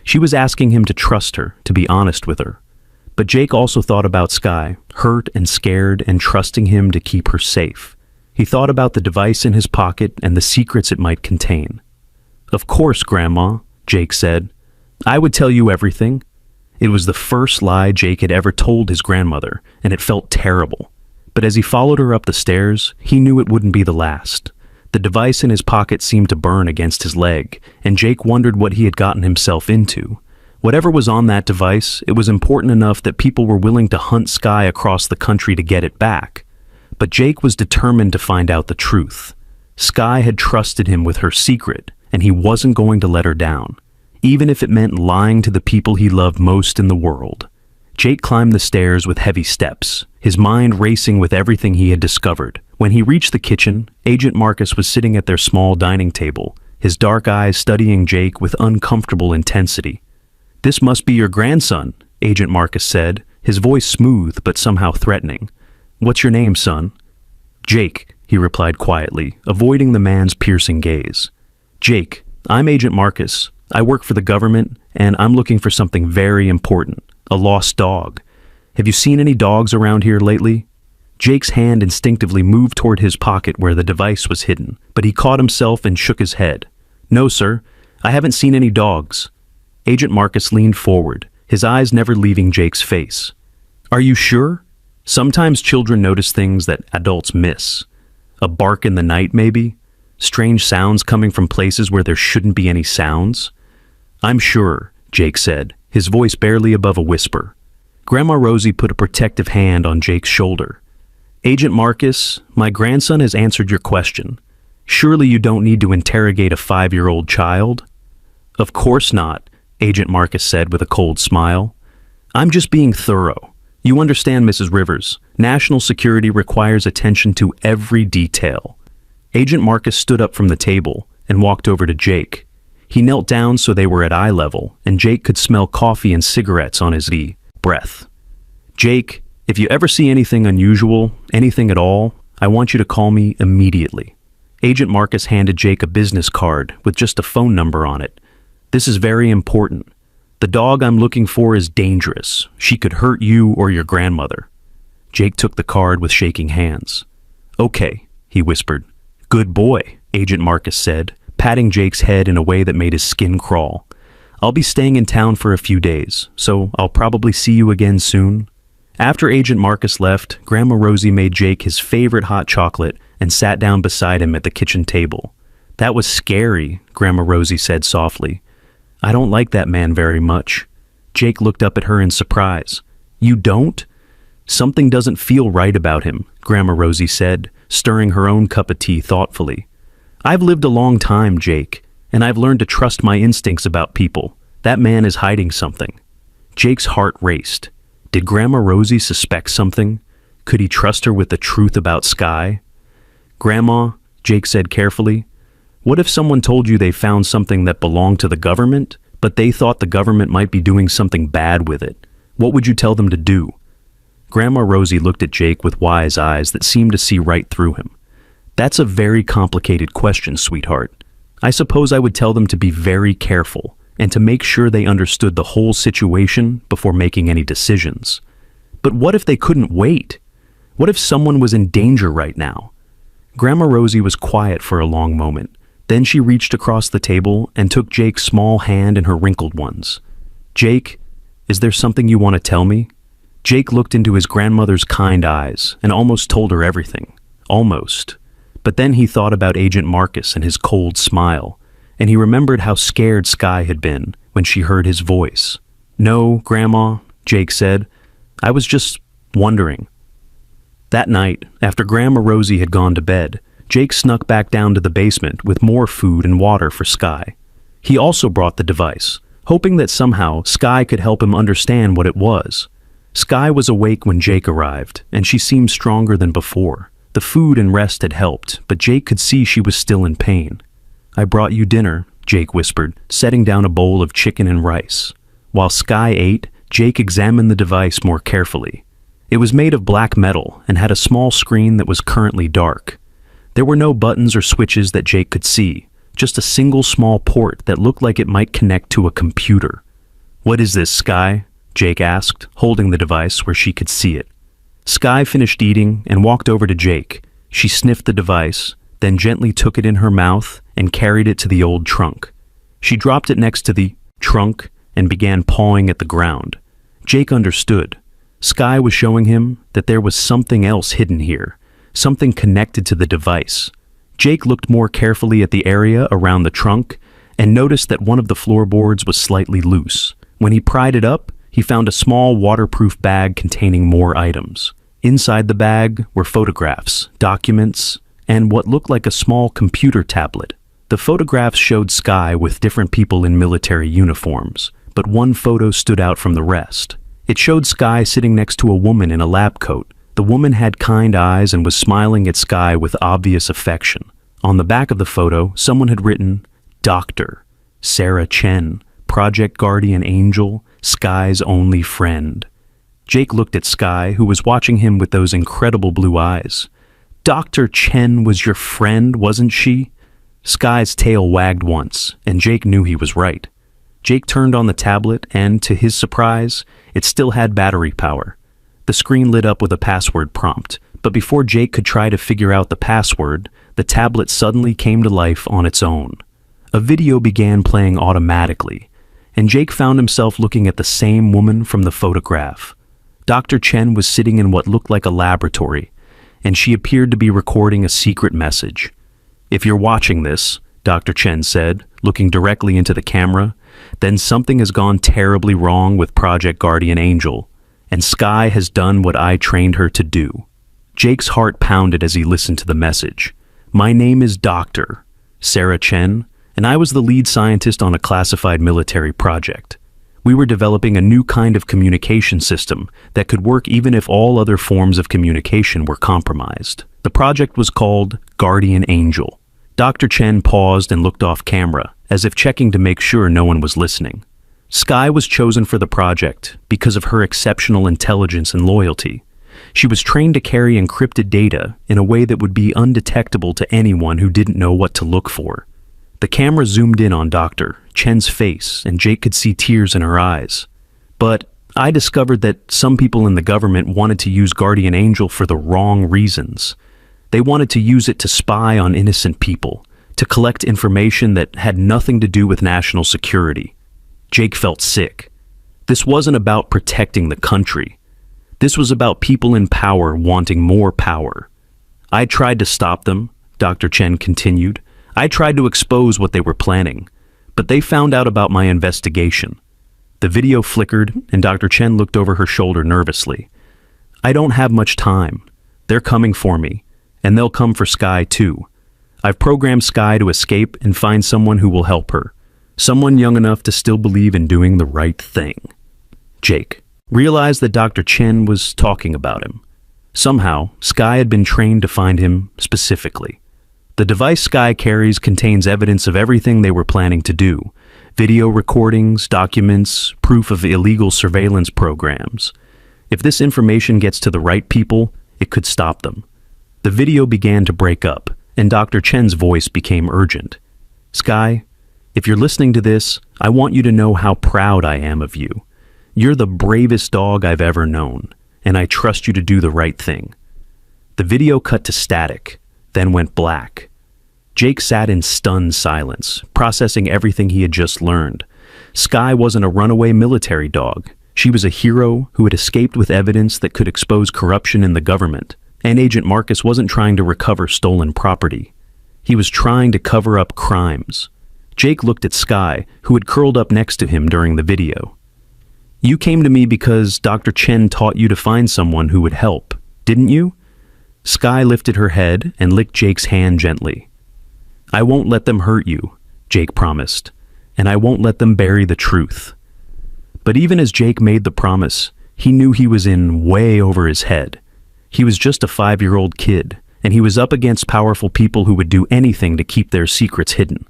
She was asking him to trust her, to be honest with her. But Jake also thought about Skye, hurt and scared and trusting him to keep her safe. He thought about the device in his pocket and the secrets it might contain. "Of course, Grandma," Jake said. "I would tell you everything." It was the first lie Jake had ever told his grandmother, and it felt terrible. But as he followed her up the stairs, he knew it wouldn't be the last. The device in his pocket seemed to burn against his leg, and Jake wondered what he had gotten himself into. Whatever was on that device, it was important enough that people were willing to hunt Skye across the country to get it back. But Jake was determined to find out the truth. Skye had trusted him with her secret, and he wasn't going to let her down, even if it meant lying to the people he loved most in the world. Jake climbed the stairs with heavy steps, his mind racing with everything he had discovered. When he reached the kitchen, Agent Marcus was sitting at their small dining table, his dark eyes studying Jake with uncomfortable intensity. "This must be your grandson," Agent Marcus said, his voice smooth but somehow threatening. "What's your name, son?" "Jake," he replied quietly, avoiding the man's piercing gaze. "Jake, I'm Agent Marcus. I work for the government, and I'm looking for something very important, a lost dog. Have you seen any dogs around here lately?" Jake's hand instinctively moved toward his pocket where the device was hidden, but he caught himself and shook his head. "No, sir. I haven't seen any dogs." Agent Marcus leaned forward, his eyes never leaving Jake's face. "Are you sure? Sometimes children notice things that adults miss. A bark in the night, maybe? Strange sounds coming from places where there shouldn't be any sounds?" "I'm sure," Jake said, his voice barely above a whisper. Grandma Rosie put a protective hand on Jake's shoulder. "Agent Marcus, my grandson has answered your question. Surely you don't need to interrogate a 5-year-old child?" "Of course not," Agent Marcus said with a cold smile. "I'm just being thorough. You understand, Mrs. Rivers, national security requires attention to every detail." Agent Marcus stood up from the table and walked over to Jake. He knelt down so they were at eye level, and Jake could smell coffee and cigarettes on his breath. "Jake, if you ever see anything unusual, anything at all, I want you to call me immediately." Agent Marcus handed Jake a business card with just a phone number on it. "This is very important. The dog I'm looking for is dangerous. She could hurt you or your grandmother." Jake took the card with shaking hands. "Okay," he whispered. "Good boy," Agent Marcus said, patting Jake's head in a way that made his skin crawl. "I'll be staying in town for a few days, so I'll probably see you again soon." After Agent Marcus left, Grandma Rosie made Jake his favorite hot chocolate and sat down beside him at the kitchen table. "That was scary," Grandma Rosie said softly. "I don't like that man very much." Jake looked up at her in surprise. "You don't?" "Something doesn't feel right about him," Grandma Rosie said, stirring her own cup of tea thoughtfully. "I've lived a long time, Jake, and I've learned to trust my instincts about people. That man is hiding something." Jake's heart raced. Did Grandma Rosie suspect something? Could he trust her with the truth about Skye? "Grandma," Jake said carefully, "what if someone told you they found something that belonged to the government, but they thought the government might be doing something bad with it? What would you tell them to do?" Grandma Rosie looked at Jake with wise eyes that seemed to see right through him. "That's a very complicated question, sweetheart. I suppose I would tell them to be very careful and to make sure they understood the whole situation before making any decisions. But what if they couldn't wait? What if someone was in danger right now?" Grandma Rosie was quiet for a long moment. Then she reached across the table and took Jake's small hand in her wrinkled ones. "Jake, is there something you want to tell me?" Jake looked into his grandmother's kind eyes and almost told her everything. Almost. But then he thought about Agent Marcus and his cold smile, and he remembered how scared Skye had been when she heard his voice. "No, Grandma," Jake said. "I was just wondering." That night, after Grandma Rosie had gone to bed, Jake snuck back down to the basement with more food and water for Skye. He also brought the device, hoping that somehow Skye could help him understand what it was. Skye was awake when Jake arrived, and she seemed stronger than before. The food and rest had helped, but Jake could see she was still in pain. "I brought you dinner," Jake whispered, setting down a bowl of chicken and rice. While Skye ate, Jake examined the device more carefully. It was made of black metal and had a small screen that was currently dark. There were no buttons or switches that Jake could see, just a single small port that looked like it might connect to a computer. "What is this, Skye?" Jake asked, holding the device where she could see it. Skye finished eating and walked over to Jake. She sniffed the device, then gently took it in her mouth and carried it to the old trunk. She dropped it next to the trunk and began pawing at the ground. Jake understood. Skye was showing him that there was something else hidden here, something connected to the device. Jake looked more carefully at the area around the trunk and noticed that one of the floorboards was slightly loose, When he pried it up, he found a small waterproof bag containing more items. Inside the bag were photographs, documents, and what looked like a small computer tablet. The photographs showed Skye with different people in military uniforms, but one photo stood out from the rest. It showed Skye sitting next to a woman in a lab coat. The woman had kind eyes and was smiling at Skye with obvious affection. On the back of the photo, someone had written, "Dr. Sarah Chen, Project Guardian Angel, Skye's only friend." Jake looked at Skye, who was watching him with those incredible blue eyes. "Dr. Chen was your friend, wasn't she?" Skye's tail wagged once, and Jake knew he was right. Jake turned on the tablet, and, to his surprise, it still had battery power. The screen lit up with a password prompt, but before Jake could try to figure out the password, the tablet suddenly came to life on its own. A video began playing automatically, and Jake found himself looking at the same woman from the photograph. Dr. Chen was sitting in what looked like a laboratory, and she appeared to be recording a secret message. "If you're watching this," Dr. Chen said, looking directly into the camera, "then something has gone terribly wrong with Project Guardian Angel, and Skye has done what I trained her to do." Jake's heart pounded as he listened to the message. "My name is Dr. Sarah Chen, and I was the lead scientist on a classified military project. We were developing a new kind of communication system that could work even if all other forms of communication were compromised. The project was called Guardian Angel." Dr. Chen paused and looked off camera, as if checking to make sure no one was listening. Skye was chosen for the project because of her exceptional intelligence and loyalty. She was trained to carry encrypted data in a way that would be undetectable to anyone who didn't know what to look for. The camera zoomed in on Dr. Chen's face, and Jake could see tears in her eyes. "But I discovered that some people in the government wanted to use Guardian Angel for the wrong reasons. They wanted to use it to spy on innocent people, to collect information that had nothing to do with national security." Jake felt sick. This wasn't about protecting the country. This was about people in power wanting more power. "I tried to stop them," Dr. Chen continued. "I tried to expose what they were planning, but they found out about my investigation." The video flickered, and Dr. Chen looked over her shoulder nervously. "I don't have much time. They're coming for me, and they'll come for Skye too. I've programmed Skye to escape and find someone who will help her. Someone young enough to still believe in doing the right thing." Jake realized that Dr. Chen was talking about him. Somehow, Skye had been trained to find him specifically. The device Skye carries contains evidence of everything they were planning to do: video recordings, documents, proof of illegal surveillance programs. If this information gets to the right people, it could stop them. The video began to break up, and Dr. Chen's voice became urgent. "Skye, if you're listening to this, I want you to know how proud I am of you. You're the bravest dog I've ever known, and I trust you to do the right thing." The video cut to static, then went black. Jake sat in stunned silence, processing everything he had just learned. Skye wasn't a runaway military dog. She was a hero who had escaped with evidence that could expose corruption in the government. And Agent Marcus wasn't trying to recover stolen property. He was trying to cover up crimes. Jake looked at Skye, who had curled up next to him during the video. "You came to me because Dr. Chen taught you to find someone who would help, didn't you?" Skye lifted her head and licked Jake's hand gently. "I won't let them hurt you," Jake promised, "and I won't let them bury the truth." But even as Jake made the promise, he knew he was in way over his head. He was just a 5-year-old kid, and he was up against powerful people who would do anything to keep their secrets hidden.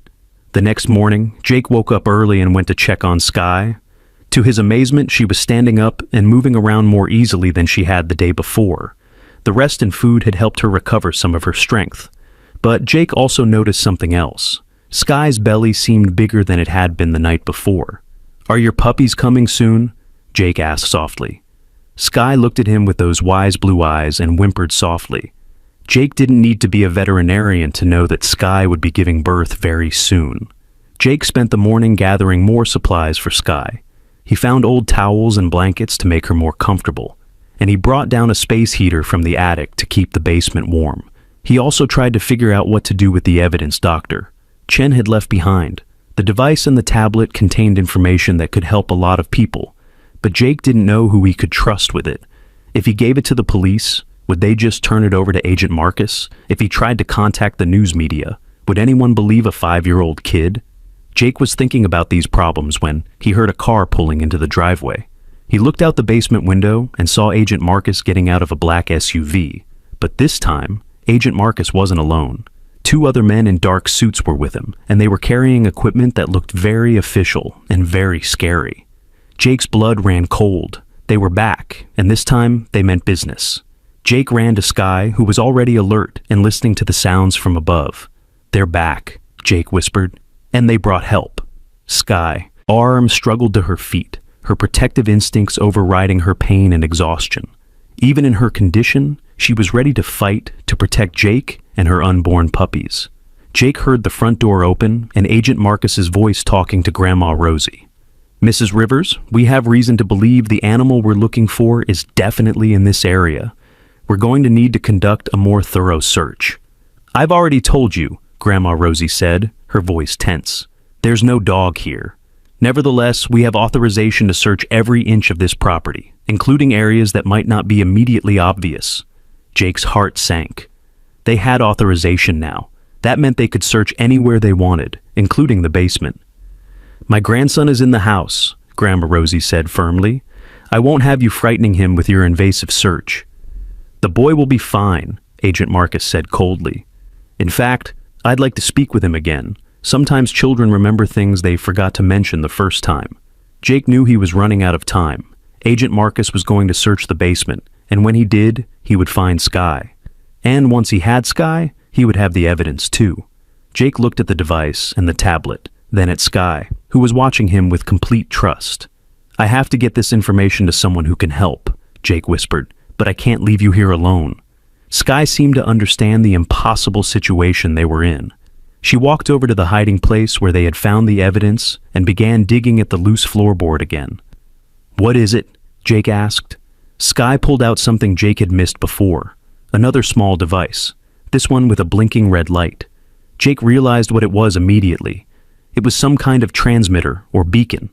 The next morning, Jake woke up early and went to check on Skye. To his amazement, she was standing up and moving around more easily than she had the day before. The rest and food had helped her recover some of her strength. But Jake also noticed something else. Skye's belly seemed bigger than it had been the night before. "Are your puppies coming soon?" Jake asked softly. Skye looked at him with those wise blue eyes and whimpered softly. Jake didn't need to be a veterinarian to know that Skye would be giving birth very soon. Jake spent the morning gathering more supplies for Skye. He found old towels and blankets to make her more comfortable, and he brought down a space heater from the attic to keep the basement warm. He also tried to figure out what to do with the evidence Dr. Chen had left behind, The device and the tablet contained information that could help a lot of people, but Jake didn't know who he could trust with it. If he gave it to the police, would they just turn it over to Agent Marcus? If he tried to contact the news media, would anyone believe a 5-year-old kid? Jake was thinking about these problems when he heard a car pulling into the driveway. He looked out the basement window and saw Agent Marcus getting out of a black SUV. But this time, Agent Marcus wasn't alone. 2 other men in dark suits were with him, and they were carrying equipment that looked very official and very scary. Jake's blood ran cold. They were back, and this time they meant business. Jake ran to Sky, who was already alert and listening to the sounds from above. "They're back," Jake whispered, "and they brought help." Sky, arm struggled to her feet, her protective instincts overriding her pain and exhaustion. Even in her condition, she was ready to fight to protect Jake and her unborn puppies. Jake heard the front door open and Agent Marcus's voice talking to Grandma Rosie. "Mrs. Rivers, we have reason to believe the animal we're looking for is definitely in this area. We're going to need to conduct a more thorough search." "I've already told you," Grandma Rosie said, her voice tense. "There's no dog here. Nevertheless, we have authorization to search every inch of this property, including areas that might not be immediately obvious." Jake's heart sank. They had authorization now. That meant they could search anywhere they wanted, including the basement. "My grandson is in the house," Grandma Rosie said firmly. "I won't have you frightening him with your invasive search." "The boy will be fine," Agent Marcus said coldly. "In fact, I'd like to speak with him again. Sometimes children remember things they forgot to mention the first time." Jake knew he was running out of time. Agent Marcus was going to search the basement, and when he did, he would find Sky. And once he had Sky, he would have the evidence too. Jake looked at the device and the tablet, then at Sky, who was watching him with complete trust. "I have to get this information to someone who can help," Jake whispered, "but I can't leave you here alone." Sky seemed to understand the impossible situation they were in. She walked over to the hiding place where they had found the evidence and began digging at the loose floorboard again. "What is it?" Jake asked. Sky pulled out something Jake had missed before, another small device, this one with a blinking red light. Jake realized what it was immediately. It was some kind of transmitter or beacon.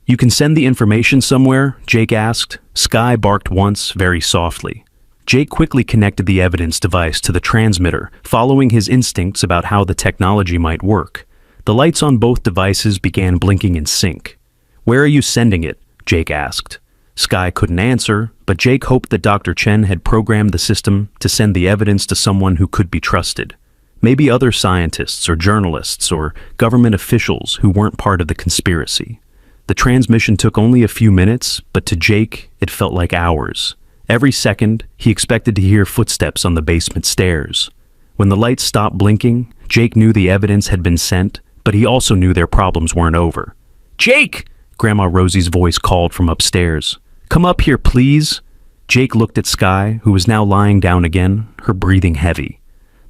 "You can send the information somewhere?" Jake asked. Sky barked once, very softly. Jake quickly connected the evidence device to the transmitter, following his instincts about how the technology might work. The lights on both devices began blinking in sync. "Where are you sending it?" Jake asked. Sky couldn't answer, but Jake hoped that Dr. Chen had programmed the system to send the evidence to someone who could be trusted. Maybe other scientists or journalists or government officials who weren't part of the conspiracy. The transmission took only a few minutes, but to Jake, it felt like hours. Every second, he expected to hear footsteps on the basement stairs. When the lights stopped blinking, Jake knew the evidence had been sent, but he also knew their problems weren't over. "Jake!" Grandma Rosie's voice called from upstairs. "Come up here, please." Jake looked at Sky, who was now lying down again, her breathing heavy.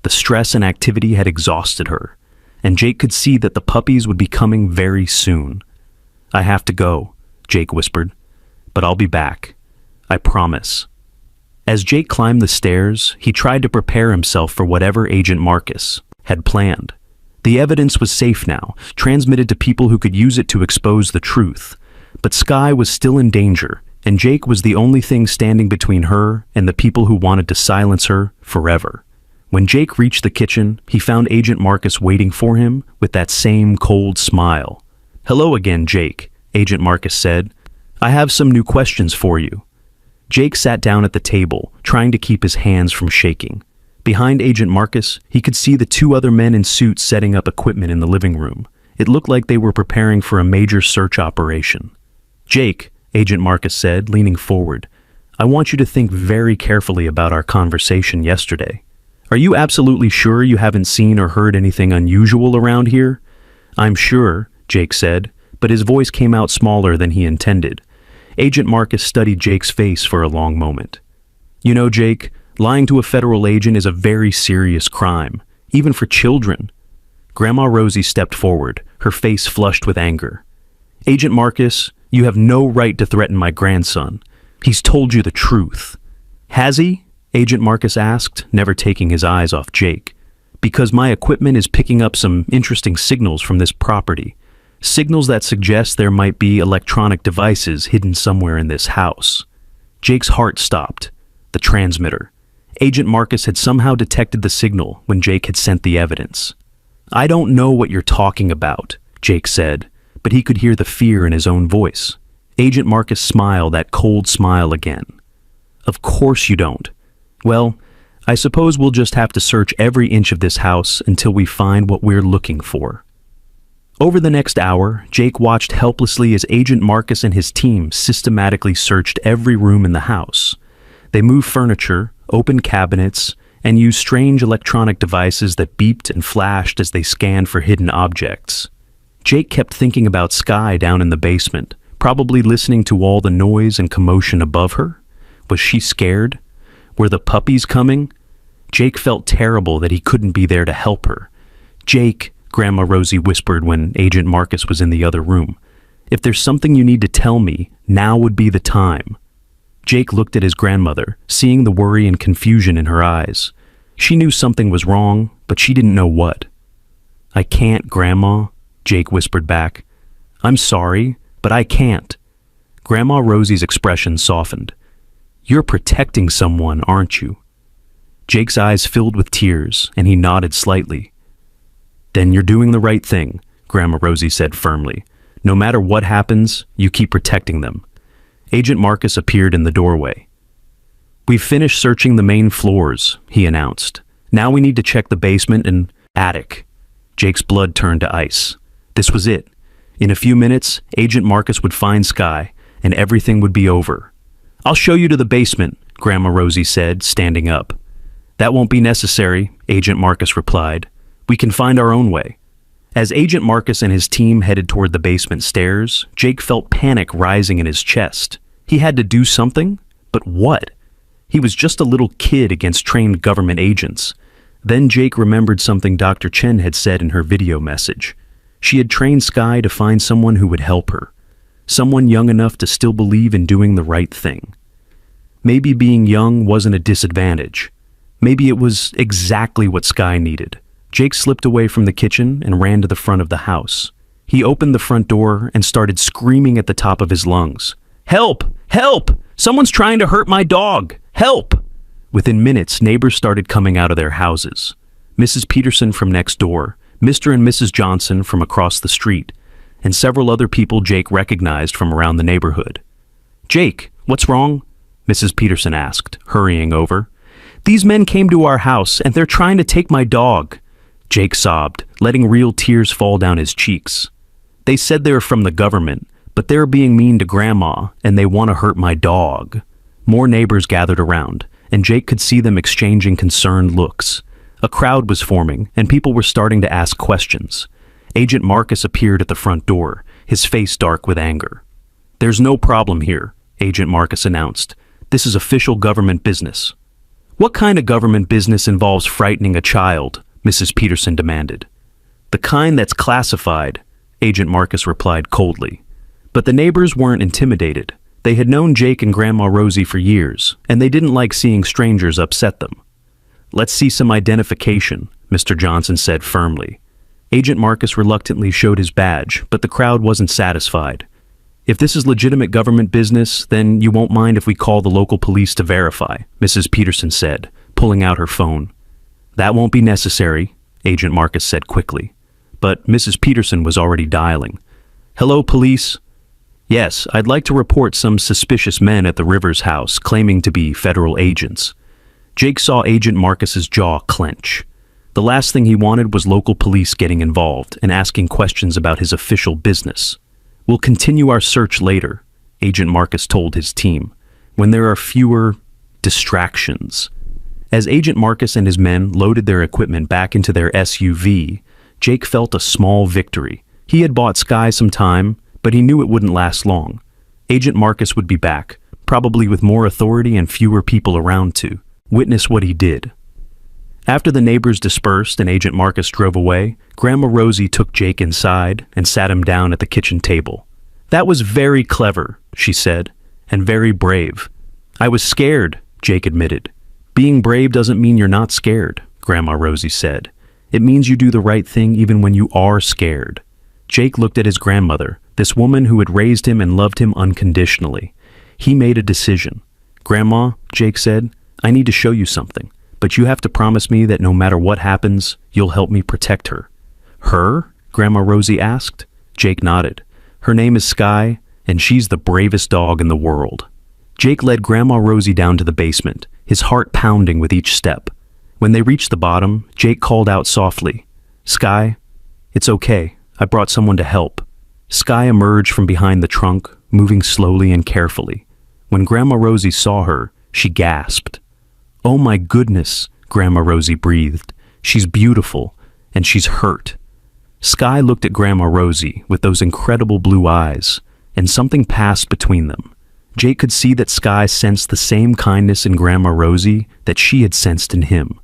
The stress and activity had exhausted her, and Jake could see that the puppies would be coming very soon. "I have to go," Jake whispered, "but I'll be back. I promise." As Jake climbed the stairs, he tried to prepare himself for whatever Agent Marcus had planned. The evidence was safe now, transmitted to people who could use it to expose the truth. But Sky was still in danger, and Jake was the only thing standing between her and the people who wanted to silence her forever. When Jake reached the kitchen, he found Agent Marcus waiting for him with that same cold smile. "Hello again, Jake," Agent Marcus said. "I have some new questions for you." Jake sat down at the table, trying to keep his hands from shaking. Behind Agent Marcus, he could see the 2 other men in suits setting up equipment in the living room. It looked like they were preparing for a major search operation. "Jake," Agent Marcus said, leaning forward, "I want you to think very carefully about our conversation yesterday. Are you absolutely sure you haven't seen or heard anything unusual around here?" "I'm sure," Jake said, but his voice came out smaller than he intended. Agent Marcus studied Jake's face for a long moment. "You know, Jake, lying to a federal agent is a very serious crime, even for children." Grandma Rosie stepped forward, her face flushed with anger. "Agent Marcus, you have no right to threaten my grandson. He's told you the truth." "Has he?" Agent Marcus asked, never taking his eyes off Jake. "Because my equipment is picking up some interesting signals from this property. Signals that suggest there might be electronic devices hidden somewhere in this house. Jake's heart stopped. The transmitter. Agent Marcus had somehow detected the signal when Jake had sent the evidence. "I don't know what you're talking about," Jake said, but he could hear the fear in his own voice. Agent Marcus smiled that cold smile again. "Of course you don't. Well, I suppose we'll just have to search every inch of this house until we find what we're looking for." Over the next hour, Jake watched helplessly as Agent Marcus and his team systematically searched every room in the house. They moved furniture, opened cabinets, and used strange electronic devices that beeped and flashed as they scanned for hidden objects. Jake kept thinking about Sky down in the basement, probably listening to all the noise and commotion above her. Was she scared? Were the puppies coming? Jake felt terrible that he couldn't be there to help her. "Jake," Grandma Rosie whispered when Agent Marcus was in the other room, "if there's something you need to tell me, now would be the time." Jake looked at his grandmother, seeing the worry and confusion in her eyes. She knew something was wrong, but she didn't know what. "I can't, Grandma," Jake whispered back. "I'm sorry, but I can't." Grandma Rosie's expression softened. "You're protecting someone, aren't you?" Jake's eyes filled with tears, and he nodded slightly. "Then you're doing the right thing," Grandma Rosie said firmly. "No matter what happens, you keep protecting them." Agent Marcus appeared in the doorway. "We've finished searching the main floors," he announced. "Now we need to check the basement and attic." Jake's blood turned to ice. This was it. In a few minutes, Agent Marcus would find Sky, and everything would be over. "I'll show you to the basement," Grandma Rosie said, standing up. "That won't be necessary," Agent Marcus replied. "We can find our own way." As Agent Marcus and his team headed toward the basement stairs, Jake felt panic rising in his chest. He had to do something, but what? He was just a little kid against trained government agents. Then Jake remembered something Dr. Chen had said in her video message. She had trained Sky to find someone who would help her. Someone young enough to still believe in doing the right thing. Maybe being young wasn't a disadvantage. Maybe it was exactly what Sky needed. Jake slipped away from the kitchen and ran to the front of the house. He opened the front door and started screaming at the top of his lungs. "Help! Help! Someone's trying to hurt my dog! Help!" Within minutes, neighbors started coming out of their houses. Mrs. Peterson from next door, Mr. and Mrs. Johnson from across the street, and several other people Jake recognized from around the neighborhood. "Jake, what's wrong?" Mrs. Peterson asked, hurrying over. "These men came to our house and they're trying to take my dog." Jake sobbed, letting real tears fall down his cheeks. "They said they're from the government, but they're being mean to Grandma and they want to hurt my dog." More neighbors gathered around, and Jake could see them exchanging concerned looks. A crowd was forming, and people were starting to ask questions. Agent Marcus appeared at the front door, his face dark with anger. "There's no problem here," Agent Marcus announced. "This is official government business." "What kind of government business involves frightening a child?" Mrs. Peterson demanded. "The kind that's classified," Agent Marcus replied coldly. But the neighbors weren't intimidated. They had known Jake and Grandma Rosie for years, and they didn't like seeing strangers upset them. "Let's see some identification," Mr. Johnson said firmly. Agent Marcus reluctantly showed his badge, but the crowd wasn't satisfied. "If this is legitimate government business, then you won't mind if we call the local police to verify," Mrs. Peterson said, pulling out her phone. "That won't be necessary," Agent Marcus said quickly. But Mrs. Peterson was already dialing. "Hello, police?" "Yes, I'd like to report some suspicious men at the Rivers house claiming to be federal agents." Jake saw Agent Marcus's jaw clench. The last thing he wanted was local police getting involved and asking questions about his official business. "We'll continue our search later," Agent Marcus told his team, "when there are fewer distractions." As Agent Marcus and his men loaded their equipment back into their SUV, Jake felt a small victory. He had bought Sky some time, but he knew it wouldn't last long. Agent Marcus would be back, probably with more authority and fewer people around to witness what he did. After the neighbors dispersed and Agent Marcus drove away, Grandma Rosie took Jake inside and sat him down at the kitchen table. "That was very clever," she said, "and very brave." "I was scared," Jake admitted. "Being brave doesn't mean you're not scared," Grandma Rosie said. "It means you do the right thing even when you are scared." Jake looked at his grandmother, this woman who had raised him and loved him unconditionally. He made a decision. "Grandma," Jake said, "I need to show you something, but you have to promise me that no matter what happens, you'll help me protect her." "Her?" Grandma Rosie asked. Jake nodded. "Her name is Sky, and she's the bravest dog in the world." Jake led Grandma Rosie down to the basement, his heart pounding with each step. When they reached the bottom, Jake called out softly, "Sky, it's okay. I brought someone to help." Sky emerged from behind the trunk, moving slowly and carefully. When Grandma Rosie saw her, she gasped. "Oh my goodness," Grandma Rosie breathed. "She's beautiful, and she's hurt." Sky looked at Grandma Rosie with those incredible blue eyes, and something passed between them. Jake could see that Sky sensed the same kindness in Grandma Rosie that she had sensed in him.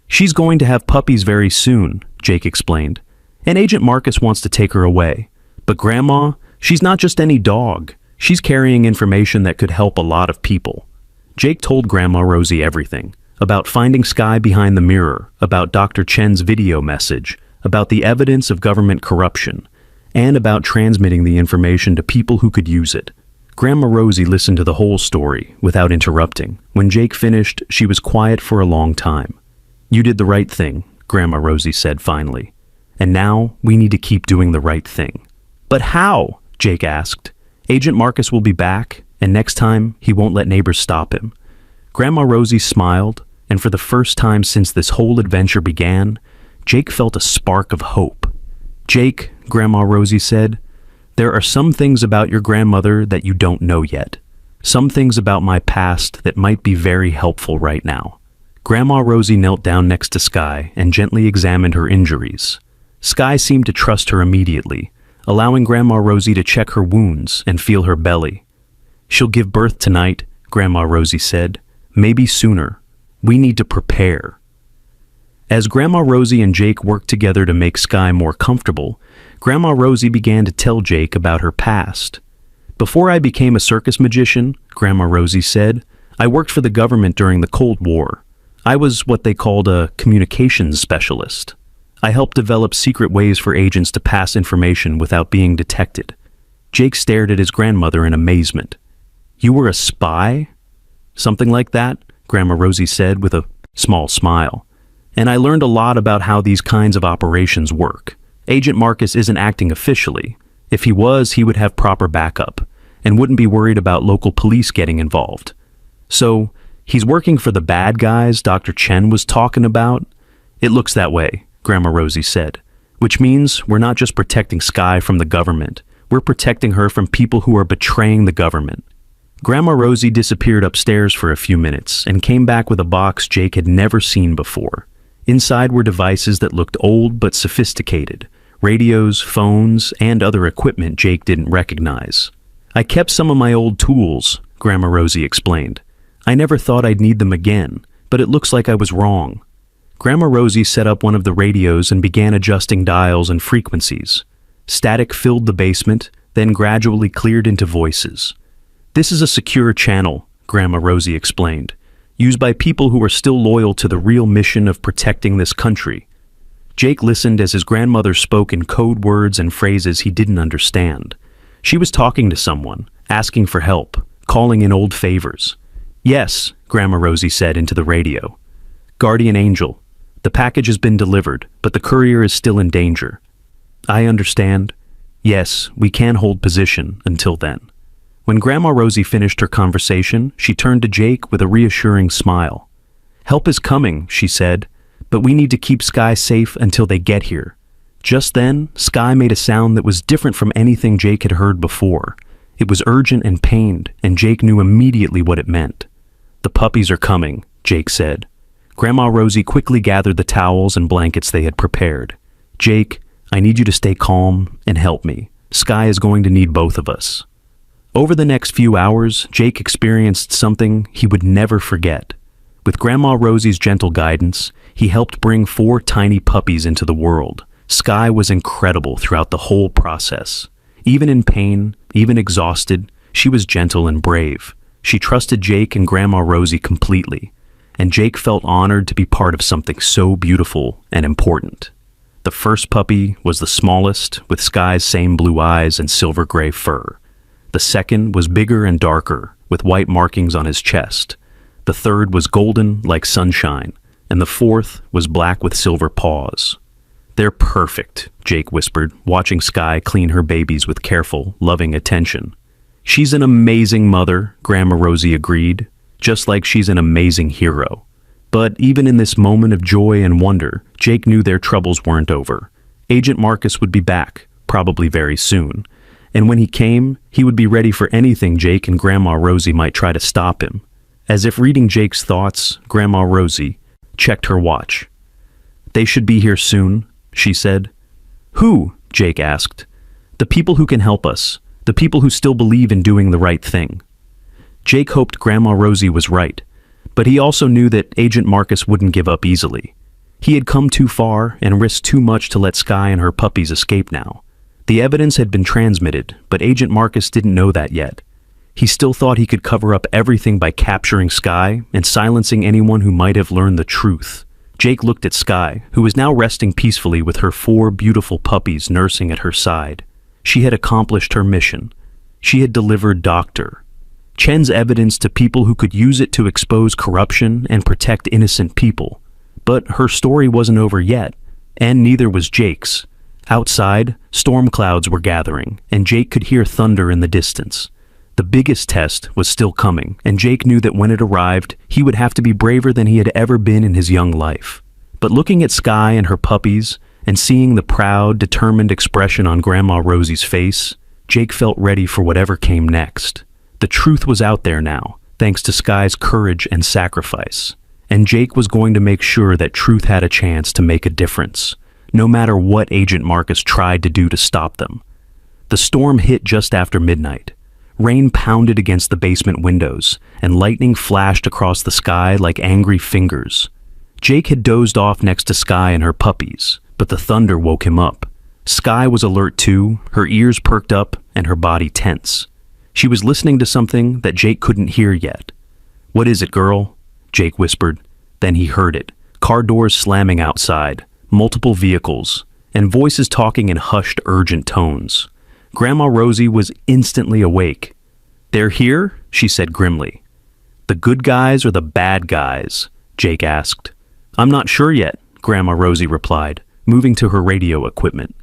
"She's going to have puppies very soon," Jake explained, "and Agent Marcus wants to take her away. But Grandma, she's not just any dog. She's carrying information that could help a lot of people." Jake told Grandma Rosie everything, about finding Sky behind the mirror, about Dr. Chen's video message, about the evidence of government corruption, and about transmitting the information to people who could use it. Grandma Rosie listened to the whole story without interrupting. When Jake finished, she was quiet for a long time. "You did the right thing," Grandma Rosie said finally. "And now we need to keep doing the right thing." "But how?" Jake asked. "Agent Marcus will be back, and next time he won't let neighbors stop him." Grandma Rosie smiled, and for the first time since this whole adventure began, Jake felt a spark of hope. "Jake," Grandma Rosie said, "there are some things about your grandmother that you don't know yet. Some things about my past that might be very helpful right now." Grandma Rosie knelt down next to Sky and gently examined her injuries. Sky seemed to trust her immediately, allowing Grandma Rosie to check her wounds and feel her belly. "She'll give birth tonight," Grandma Rosie said. "Maybe sooner. We need to prepare." As Grandma Rosie and Jake worked together to make Sky more comfortable, Grandma Rosie began to tell Jake about her past. "Before I became a circus magician," Grandma Rosie said, "I worked for the government during the Cold War. I was what they called a communications specialist. I helped develop secret ways for agents to pass information without being detected." Jake stared at his grandmother in amazement. "You were a spy?" "Something like that," Grandma Rosie said with a small smile. "And I learned a lot about how these kinds of operations work. Agent Marcus isn't acting officially. If he was, he would have proper backup and wouldn't be worried about local police getting involved. So, he's working for the bad guys Dr. Chen was talking about?" "It looks that way," Grandma Rosie said, "which means we're not just protecting Sky from the government. We're protecting her from people who are betraying the government." Grandma Rosie disappeared upstairs for a few minutes and came back with a box Jake had never seen before. Inside were devices that looked old but sophisticated, radios, phones, and other equipment Jake didn't recognize. "I kept some of my old tools," Grandma Rosie explained. "I never thought I'd need them again, but it looks like I was wrong." Grandma Rosie set up one of the radios and began adjusting dials and frequencies. Static filled the basement, then gradually cleared into voices. "This is a secure channel," Grandma Rosie explained, "used by people who are still loyal to the real mission of protecting this country." Jake listened as his grandmother spoke in code words and phrases he didn't understand. She was talking to someone, asking for help, calling in old favors. "Yes," Grandma Rosie said into the radio. "Guardian Angel, the package has been delivered, but the courier is still in danger." "I understand. Yes, we can hold position until then." When Grandma Rosie finished her conversation, she turned to Jake with a reassuring smile. "Help is coming," she said, "but we need to keep Sky safe until they get here." Just then, Sky made a sound that was different from anything Jake had heard before. It was urgent and pained, and Jake knew immediately what it meant. "The puppies are coming," Jake said. Grandma Rosie quickly gathered the towels and blankets they had prepared. "Jake, I need you to stay calm and help me. Sky is going to need both of us." Over the next few hours, Jake experienced something he would never forget. With Grandma Rosie's gentle guidance, he helped bring 4 tiny puppies into the world. Sky was incredible throughout the whole process. Even in pain, even exhausted, she was gentle and brave. She trusted Jake and Grandma Rosie completely, and Jake felt honored to be part of something so beautiful and important. The first puppy was the smallest, with Sky's same blue eyes and silver-gray fur. The second was bigger and darker, with white markings on his chest. The third was golden like sunshine, and the fourth was black with silver paws. "They're perfect," Jake whispered, watching Sky clean her babies with careful, loving attention. "She's an amazing mother," Grandma Rosie agreed, "just like she's an amazing hero." But even in this moment of joy and wonder, Jake knew their troubles weren't over. Agent Marcus would be back, probably very soon. And when he came, he would be ready for anything Jake and Grandma Rosie might try to stop him. As if reading Jake's thoughts, Grandma Rosie checked her watch. "They should be here soon," she said. "Who?" Jake asked. "The people who can help us. The people who still believe in doing the right thing." Jake hoped Grandma Rosie was right, but he also knew that Agent Marcus wouldn't give up easily. He had come too far and risked too much to let Sky and her puppies escape now. The evidence had been transmitted, but Agent Marcus didn't know that yet. He still thought he could cover up everything by capturing Sky and silencing anyone who might have learned the truth. Jake looked at Sky, who was now resting peacefully with her 4 beautiful puppies nursing at her side. She had accomplished her mission. She had delivered Dr. Chen's evidence to people who could use it to expose corruption and protect innocent people. But her story wasn't over yet, and neither was Jake's. Outside, storm clouds were gathering, and Jake could hear thunder in the distance. The biggest test was still coming, and Jake knew that when it arrived, he would have to be braver than he had ever been in his young life. But looking at Sky and her puppies, and seeing the proud, determined expression on Grandma Rosie's face, Jake felt ready for whatever came next. The truth was out there now, thanks to Sky's courage and sacrifice. And Jake was going to make sure that truth had a chance to make a difference, no matter what Agent Marcus tried to do to stop them. The storm hit just after midnight. Rain pounded against the basement windows, and lightning flashed across the sky like angry fingers. Jake had dozed off next to Sky and her puppies, but the thunder woke him up. Sky was alert too, her ears perked up and her body tense. She was listening to something that Jake couldn't hear yet. "What is it, girl?" Jake whispered. Then he heard it. Car doors slamming outside, multiple vehicles, and voices talking in hushed, urgent tones. Grandma Rosie was instantly awake. "They're here?" she said grimly. "The good guys or the bad guys?" Jake asked. "I'm not sure yet," Grandma Rosie replied, moving to her radio equipment.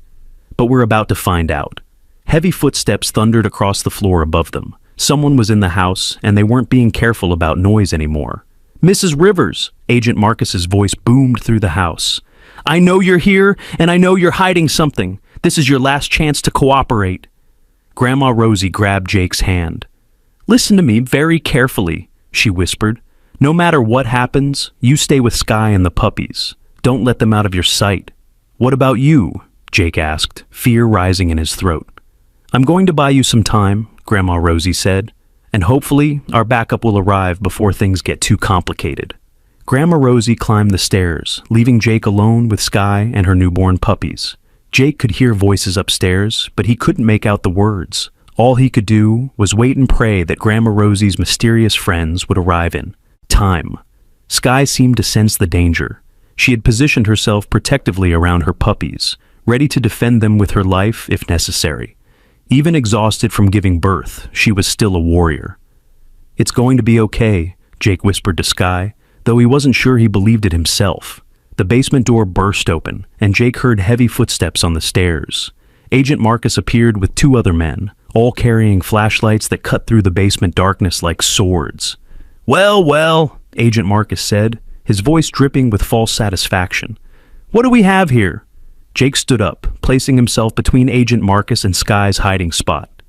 "But we're about to find out." Heavy footsteps thundered across the floor above them. Someone was in the house, and they weren't being careful about noise anymore. "Mrs. Rivers!" Agent Marcus's voice boomed through the house. "I know you're here, and I know you're hiding something. This is your last chance to cooperate." Grandma Rosie grabbed Jake's hand. "Listen to me very carefully," she whispered. "No matter what happens, you stay with Sky and the puppies. Don't let them out of your sight." "What about you?" Jake asked, fear rising in his throat. "I'm going to buy you some time," Grandma Rosie said, "and hopefully our backup will arrive before things get too complicated." Grandma Rosie climbed the stairs, leaving Jake alone with Sky and her newborn puppies. Jake could hear voices upstairs, but he couldn't make out the words. All he could do was wait and pray that Grandma Rosie's mysterious friends would arrive in time. Sky seemed to sense the danger. She had positioned herself protectively around her puppies, ready to defend them with her life if necessary. Even exhausted from giving birth, she was still a warrior. "It's going to be okay," Jake whispered to Sky, though he wasn't sure he believed it himself. The basement door burst open, and Jake heard heavy footsteps on the stairs. Agent Marcus appeared with 2 other men, all carrying flashlights that cut through the basement darkness like swords. "Well, well," Agent Marcus said, his voice dripping with false satisfaction. "What do we have here?" Jake stood up, placing himself between Agent Marcus and Sky's hiding spot.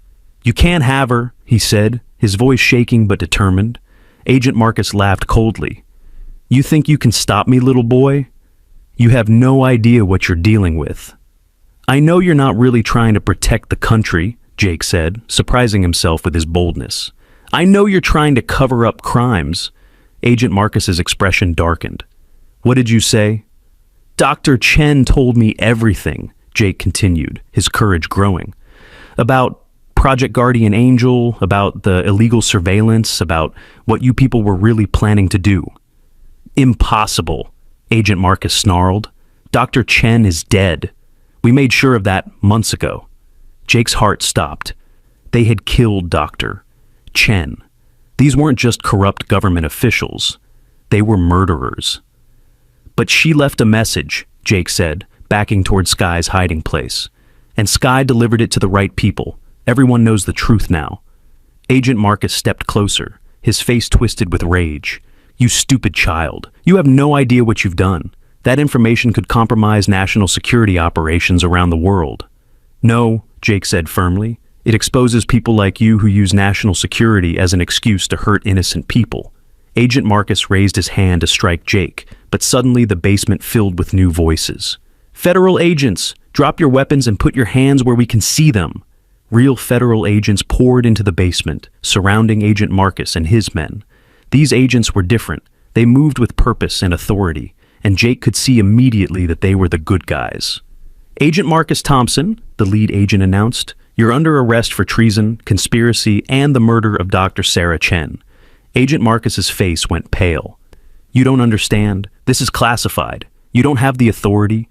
"You can't have her," he said, his voice shaking but determined. Agent Marcus laughed coldly. "You think you can stop me, little boy? You have no idea what you're dealing with." "I know you're not really trying to protect the country," Jake said, surprising himself with his boldness. "I know you're trying to cover up crimes." Agent Marcus's expression darkened. "What did you say?" "Dr. Chen told me everything," Jake continued, his courage growing. "About Project Guardian Angel, about the illegal surveillance, about what you people were really planning to do." "Impossible," Agent Marcus snarled. Dr. Chen is dead. We made sure of that months ago. Jake's heart stopped. They had killed Dr. Chen. These weren't just corrupt government officials. They were murderers. But she left a message, Jake said, backing toward Sky's hiding place. And Sky delivered it to the right people. Everyone knows the truth now. Agent Marcus stepped closer, his face twisted with rage. You stupid child. You have no idea what you've done. That information could compromise national security operations around the world. No, Jake said firmly. It exposes people like you who use national security as an excuse to hurt innocent people. Agent Marcus raised his hand to strike Jake, but suddenly the basement filled with new voices. Federal agents, drop your weapons and put your hands where we can see them. Real federal agents poured into the basement, surrounding Agent Marcus and his men. These agents were different. They moved with purpose and authority, and Jake could see immediately that they were the good guys. Agent Marcus Thompson, the lead agent announced, you're under arrest for treason, conspiracy, and the murder of Dr. Sarah Chen. Agent Marcus's face went pale. You don't understand. This is classified. You don't have the authority.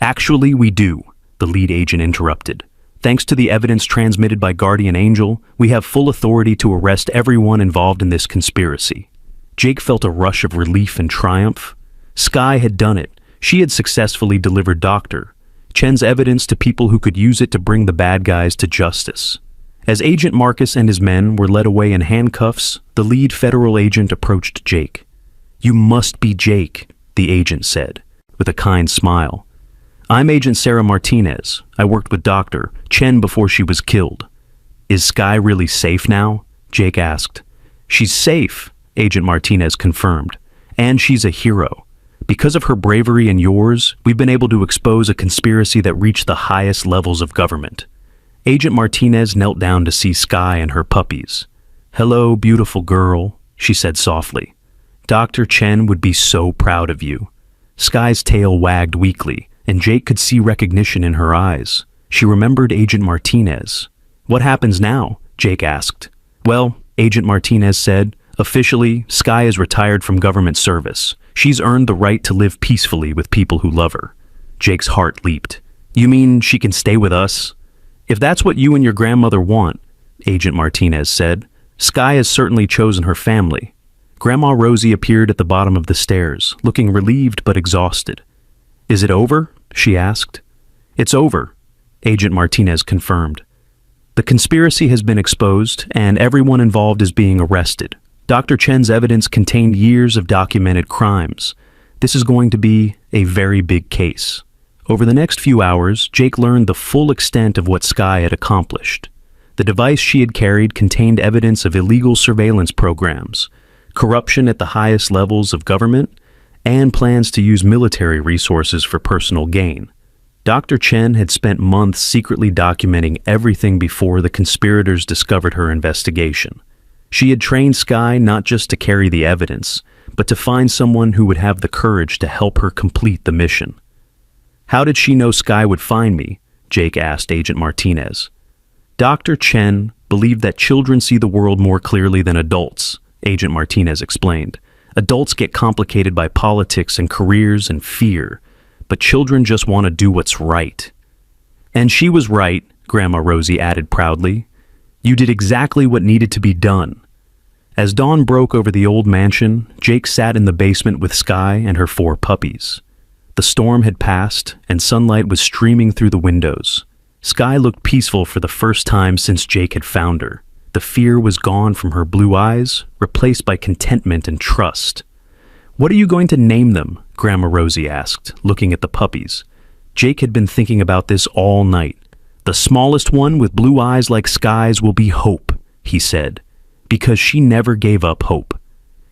Actually, we do, the lead agent interrupted. Thanks to the evidence transmitted by Guardian Angel, we have full authority to arrest everyone involved in this conspiracy. Jake felt a rush of relief and triumph. Sky had done it. She had successfully delivered Dr. Chen's evidence to people who could use it to bring the bad guys to justice. As Agent Marcus and his men were led away in handcuffs, the lead federal agent approached Jake. You must be Jake, the agent said, with a kind smile. I'm Agent Sarah Martinez. I worked with Dr. Chen before she was killed. Is Sky really safe now? Jake asked. She's safe, Agent Martinez confirmed. And she's a hero. Because of her bravery and yours, we've been able to expose a conspiracy that reached the highest levels of government. Agent Martinez knelt down to see Sky and her puppies. Hello, beautiful girl, she said softly. Dr. Chen would be so proud of you. Sky's tail wagged weakly, and Jake could see recognition in her eyes. She remembered Agent Martinez. What happens now? Jake asked. Well, Agent Martinez said, officially, Sky is retired from government service. She's earned the right to live peacefully with people who love her. Jake's heart leaped. You mean she can stay with us? If that's what you and your grandmother want, Agent Martinez said, Sky has certainly chosen her family. Grandma Rosie appeared at the bottom of the stairs, looking relieved but exhausted. Is it over? She asked. It's over, Agent Martinez confirmed. The conspiracy has been exposed, and everyone involved is being arrested. Dr. Chen's evidence contained years of documented crimes. This is going to be a very big case. Over the next few hours, Jake learned the full extent of what Sky had accomplished. The device she had carried contained evidence of illegal surveillance programs, corruption at the highest levels of government, and plans to use military resources for personal gain. Dr. Chen had spent months secretly documenting everything before the conspirators discovered her investigation. She had trained Sky not just to carry the evidence, but to find someone who would have the courage to help her complete the mission. How did she know Sky would find me? Jake asked Agent Martinez. Dr. Chen believed that children see the world more clearly than adults, Agent Martinez explained. Adults get complicated by politics and careers and fear, but children just want to do what's right. And she was right, Grandma Rosie added proudly. You did exactly what needed to be done. As dawn broke over the old mansion, Jake sat in the basement with Sky and her 4 puppies. The storm had passed, and sunlight was streaming through the windows. Sky looked peaceful for the first time since Jake had found her. The fear was gone from her blue eyes, replaced by contentment and trust. What are you going to name them? Grandma Rosie asked, looking at the puppies. Jake had been thinking about this all night. The smallest one with blue eyes like Sky's will be Hope, he said, because she never gave up hope.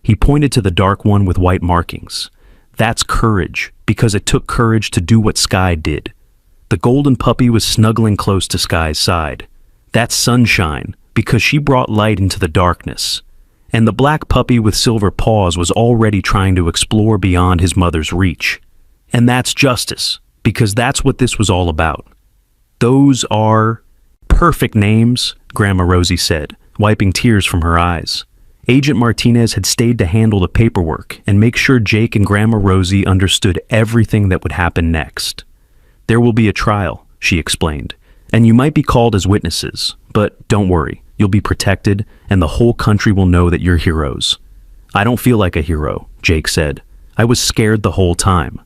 He pointed to the dark one with white markings. That's courage, because it took courage to do what Sky did. The golden puppy was snuggling close to Sky's side. That's Sunshine, because she brought light into the darkness. And the black puppy with silver paws was already trying to explore beyond his mother's reach. And that's Justice, because that's what this was all about. Those are perfect names, Grandma Rosie said, wiping tears from her eyes. Agent Martinez had stayed to handle the paperwork and make sure Jake and Grandma Rosie understood everything that would happen next. "There will be a trial," she explained, "and you might be called as witnesses, but don't worry, you'll be protected and the whole country will know that you're heroes." "I don't feel like a hero," Jake said. "I was scared the whole time."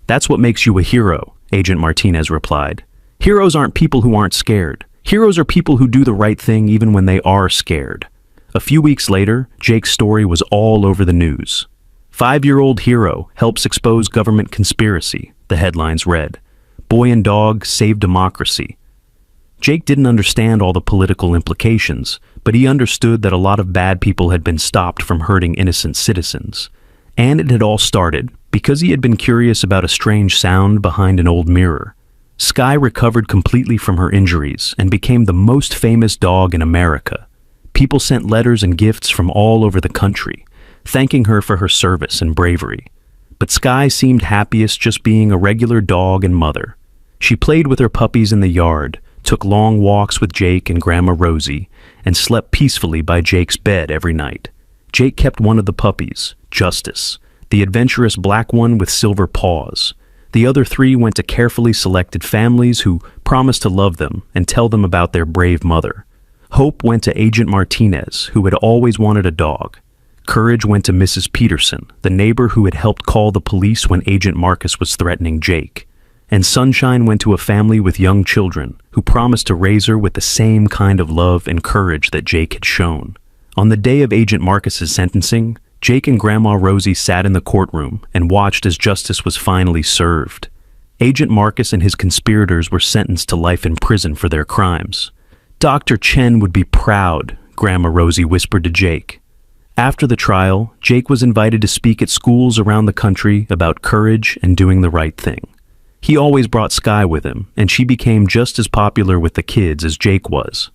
"That's what makes you a hero," Agent Martinez replied. "Heroes aren't people who aren't scared. Heroes are people who do the right thing even when they are scared." A few weeks later, Jake's story was all over the news. "5-year-old hero helps expose government conspiracy," the headlines read. "Boy and dog save democracy." Jake didn't understand all the political implications, but he understood that a lot of bad people had been stopped from hurting innocent citizens. And it had all started because he had been curious about a strange sound behind an old mirror. Skye recovered completely from her injuries and became the most famous dog in America. People sent letters and gifts from all over the country, thanking her for her service and bravery. But Skye seemed happiest just being a regular dog and mother. She played with her puppies in the yard, took long walks with Jake and Grandma Rosie, and slept peacefully by Jake's bed every night. Jake kept one of the puppies, Justice, the adventurous black one with silver paws. The other 3 went to carefully selected families who promised to love them and tell them about their brave mother. Hope went to Agent Martinez, who had always wanted a dog. Courage went to Mrs. Peterson, the neighbor who had helped call the police when Agent Marcus was threatening Jake. And Sunshine went to a family with young children who promised to raise her with the same kind of love and courage that Jake had shown. On the day of Agent Marcus's sentencing, Jake and Grandma Rosie sat in the courtroom and watched as justice was finally served. Agent Marcus and his conspirators were sentenced to life in prison for their crimes. "Dr. Chen would be proud," Grandma Rosie whispered to Jake. After the trial, Jake was invited to speak at schools around the country about courage and doing the right thing. He always brought Skye with him, and she became just as popular with the kids as Jake was.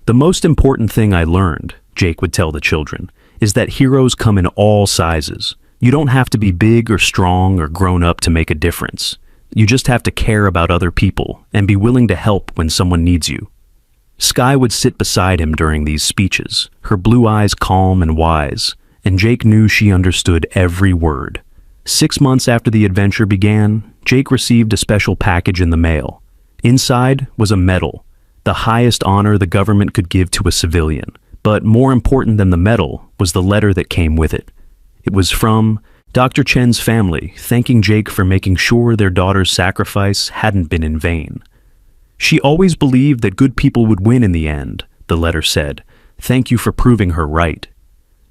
"The most important thing I learned," Jake would tell the children, "is that heroes come in all sizes. You don't have to be big or strong or grown up to make a difference. You just have to care about other people and be willing to help when someone needs you." Skye would sit beside him during these speeches, her blue eyes calm and wise, and Jake knew she understood every word. 6 months after the adventure began, Jake received a special package in the mail. Inside was a medal, the highest honor the government could give to a civilian. But more important than the medal was the letter that came with it. It was from Dr. Chen's family, thanking Jake for making sure their daughter's sacrifice hadn't been in vain. "She always believed that good people would win in the end," the letter said. "Thank you for proving her right."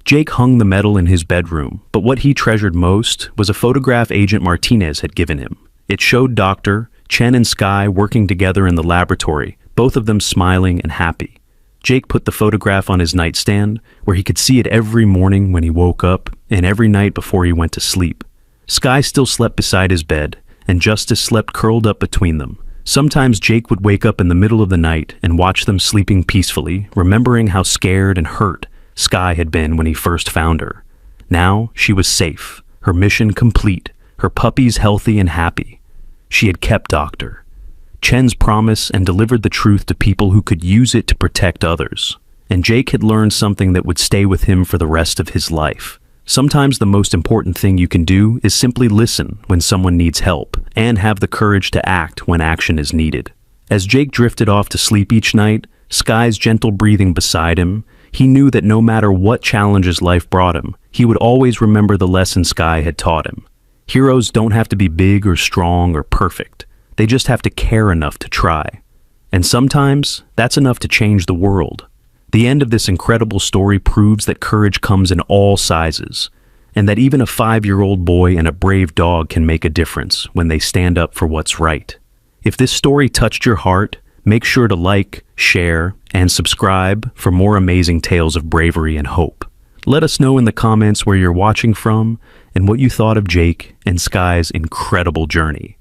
Jake hung the medal in his bedroom, but what he treasured most was a photograph Agent Martinez had given him. It showed Dr. Chen and Skye working together in the laboratory, both of them smiling and happy. Jake put the photograph on his nightstand, where he could see it every morning when he woke up and every night before he went to sleep. Skye still slept beside his bed, and Justice slept curled up between them. Sometimes Jake would wake up in the middle of the night and watch them sleeping peacefully, remembering how scared and hurt Skye had been when he first found her. Now she was safe, her mission complete, her puppies healthy and happy. She had kept Dr. Chen's promise and delivered the truth to people who could use it to protect others. And Jake had learned something that would stay with him for the rest of his life. Sometimes the most important thing you can do is simply listen when someone needs help and have the courage to act when action is needed. As Jake drifted off to sleep each night, Skye's gentle breathing beside him, he knew that no matter what challenges life brought him, he would always remember the lesson Skye had taught him. Heroes don't have to be big or strong or perfect. They just have to care enough to try. And sometimes, that's enough to change the world. The end of this incredible story proves that courage comes in all sizes, and that even a 5-year-old boy and a brave dog can make a difference when they stand up for what's right. If this story touched your heart, make sure to like, share, and subscribe for more amazing tales of bravery and hope. Let us know in the comments where you're watching from and what you thought of Jake and Skye's incredible journey.